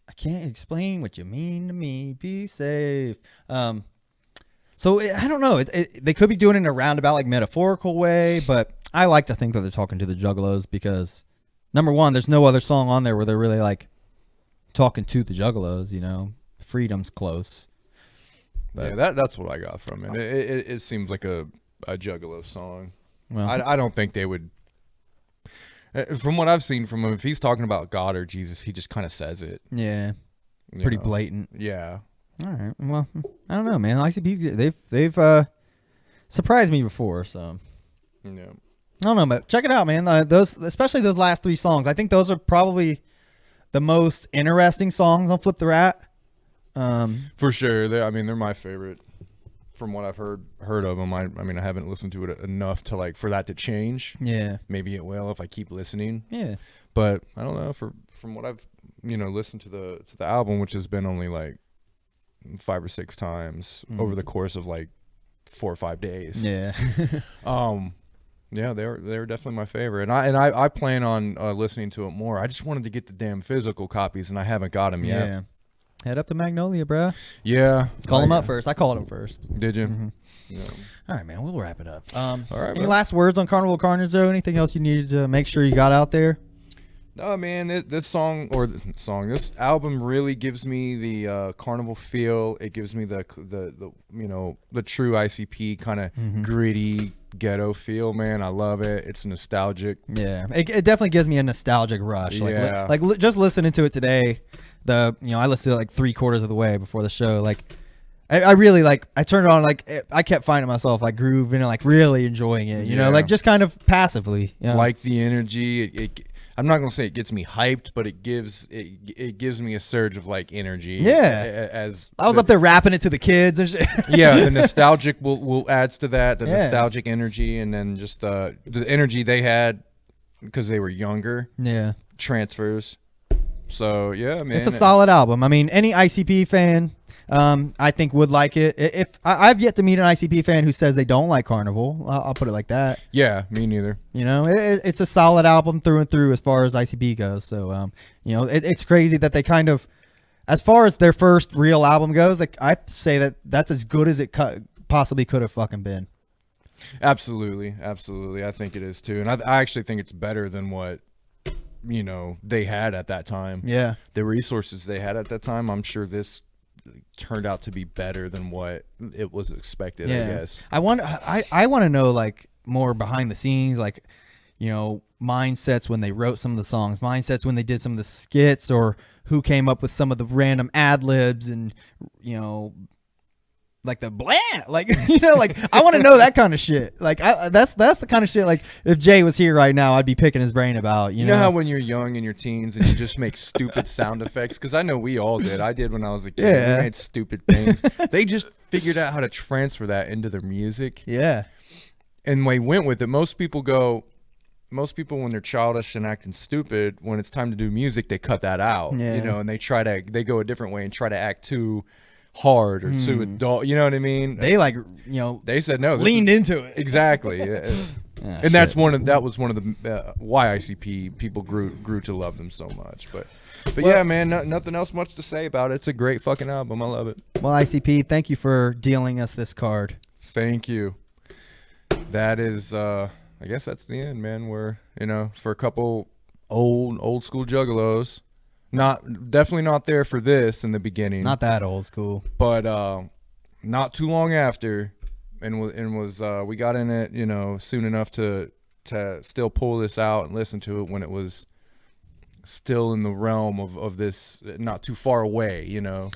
I can't explain what you mean to me. Be safe. So I don't know. They could be doing it in a roundabout, like metaphorical way, but I like to think that they're talking to the Juggalos because, number one, there's no other song on there where they're really like talking to the Juggalos. You know, freedom's close. But yeah, that's what I got from it. It seems like a Juggalo song. Well, I don't think they would. From what I've seen from him, if he's talking about God or Jesus, he just kind of says it. Yeah, pretty blatant. Yeah. All right. Well, I don't know, man. ICP, they've surprised me before, so Yeah. I don't know, but check it out, man. Especially those last 3 songs. I think those are probably the most interesting songs on Flip the Rat. For sure. They're my favorite from what I've heard of them. I mean, I haven't listened to it enough to like for that to change. Yeah. Maybe it will if I keep listening. Yeah. But I don't know. From what I've listened to the album, which has been only like 5 or 6 times over the course of like 4 or 5 days. Yeah. Yeah, they're definitely my favorite, and I plan on listening to it more. I just wanted to get the damn physical copies, and I haven't got them yet. Yeah. Head up to Magnolia, bro. Yeah. Call him up first. I called him first. Did you? Mm-hmm. Yeah. All right, man. We'll wrap it up. All right. Any last words on Carnival of Carnage, though? Anything else you needed to make sure you got out there? No, man. This album really gives me the Carnival feel. It gives me the true ICP kind of gritty ghetto feel, man. I love it. It's nostalgic. Yeah, it definitely gives me a nostalgic rush. Yeah. Just listening to it today. I listened to it like 3/4 of the way before the show. Like, I really like. I turned it on. Like, I kept finding myself like grooving and like really enjoying it. You know, like just kind of passively. You know? Like the energy. I'm not gonna say it gets me hyped, but it gives me a surge of like energy. Yeah. As I was up there rapping it to the kids and shit. Yeah, the nostalgic will adds to that. The nostalgic energy, and then just the energy they had because they were younger. Yeah. Transfers. So yeah, man, it's a solid album. I mean, any ICP fan, I think would like it. If I've yet to meet an ICP fan who says they don't like Carnival, I'll put it like that. Yeah, me neither. You know, it's a solid album through and through as far as ICP goes. So, it's crazy that they kind of, as far as their first real album goes, like I say that's as good as it possibly could have fucking been. Absolutely. I think it is too, and I actually think it's better than what they had at that time. Yeah, the resources they had at that time. I'm sure this turned out to be better than what it was expected. I guess. I want to know like more behind the scenes, like mindsets when they wrote some of the songs, mindsets when they did some of the skits, or who came up with some of the random ad libs, and like the blah, like like I want to know that kind of shit. Like that's the kind of shit. Like if Jay was here right now, I'd be picking his brain about. You know how when you're young in your teens and you just make stupid sound effects? Because I know we all did. I did when I was a kid. Yeah. We made stupid things. They just figured out how to transfer that into their music. Yeah. And they went with it. Most people when they're childish and acting stupid, when it's time to do music, they cut that out. Yeah. And they go a different way and try to act too hard or too adult. You know what I mean? They They said no. leaned into it. Exactly. Yeah. And that was one of the why ICP people grew to love them so much. But yeah, man, nothing else much to say about it. It's a great fucking album. I love it. Well, ICP, thank you for dealing us this card. Thank you. That is, I guess that's the end, man. We're, for a couple old school juggalos, definitely not there for this in the beginning. Not that old school, but not too long after, and we got in it, soon enough to still pull this out and listen to it when it was still in the realm of this, not too far away.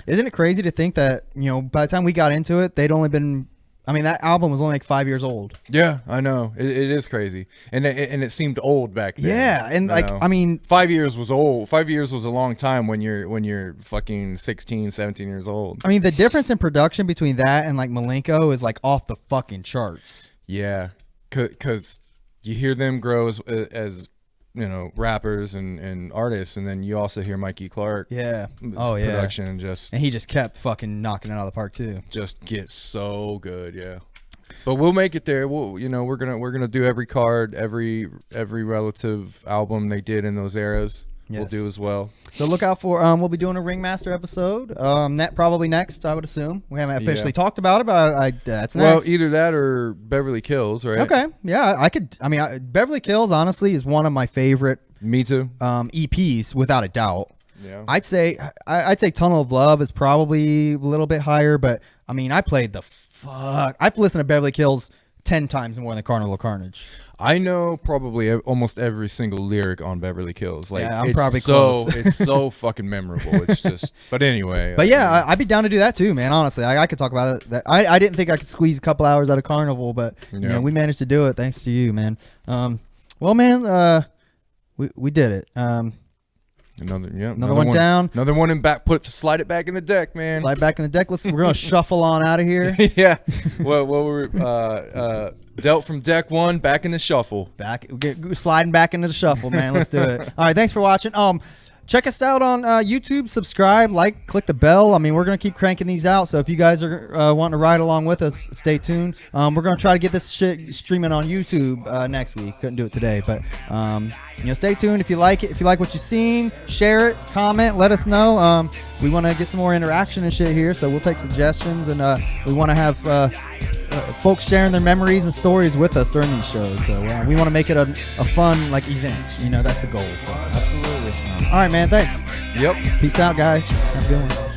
Isn't it crazy to think that by the time we got into it, they'd only been. I mean, that album was only like 5 years old. Yeah, I know. It is crazy. And it seemed old back then. Yeah, and I mean 5 years was old. 5 years was a long time when you're fucking 16, 17 years old. I mean, the difference in production between that and like Malenko is like off the fucking charts. Yeah. Cuz you hear them grow as rappers and artists, and then you also hear Mikey Clark. Yeah. Production and he just kept fucking knocking it out of the park too. Just get so good, yeah. But we'll make it there. We'll, we're gonna do every card, every relative album they did in those eras. Yes. We'll do as well. So look out for we'll be doing a Ringmaster episode. Probably next, I would assume. We haven't officially talked about it, but that's next. Well, either that or Beverly Kills, right? Okay, yeah, I could. I mean, Beverly Kills honestly is one of my favorite. Me too. EPs without a doubt. Yeah. I'd say Tunnel of Love is probably a little bit higher, but I mean, I've listened to Beverly Kills 10 times more than Carnival of Carnage. I know probably almost every single lyric on Beverly Kills. Like, yeah, I'm probably close. It's so fucking memorable. It's just, but anyway. But yeah, I'd be down to do that too, man. Honestly, I could talk about it. I didn't think I could squeeze a couple hours out of Carnival, but we managed to do it thanks to you, man. Well, man, we did it. Another one down. Another one in back. Slide it back in the deck, man. Slide back in the deck. Listen, we're gonna shuffle on out of here. Yeah. Well, we're dealt from deck one back in the shuffle. Sliding back into the shuffle, man. Let's do it. All right, thanks for watching. Check us out on YouTube. Subscribe, click the bell. I mean, we're gonna keep cranking these out. So if you guys are wanting to ride along with us, stay tuned. We're gonna try to get this shit streaming on YouTube next week. Couldn't do it today, but stay tuned. If you like it, if you like what you've seen, share it, comment, let us know. We want to get some more interaction and shit here, so we'll take suggestions, and we want to have folks sharing their memories and stories with us during these shows. So we want to make it a fun event. That's the goal. So. Absolutely. All right, man. Thanks. Yep. Peace out, guys. Have a good one.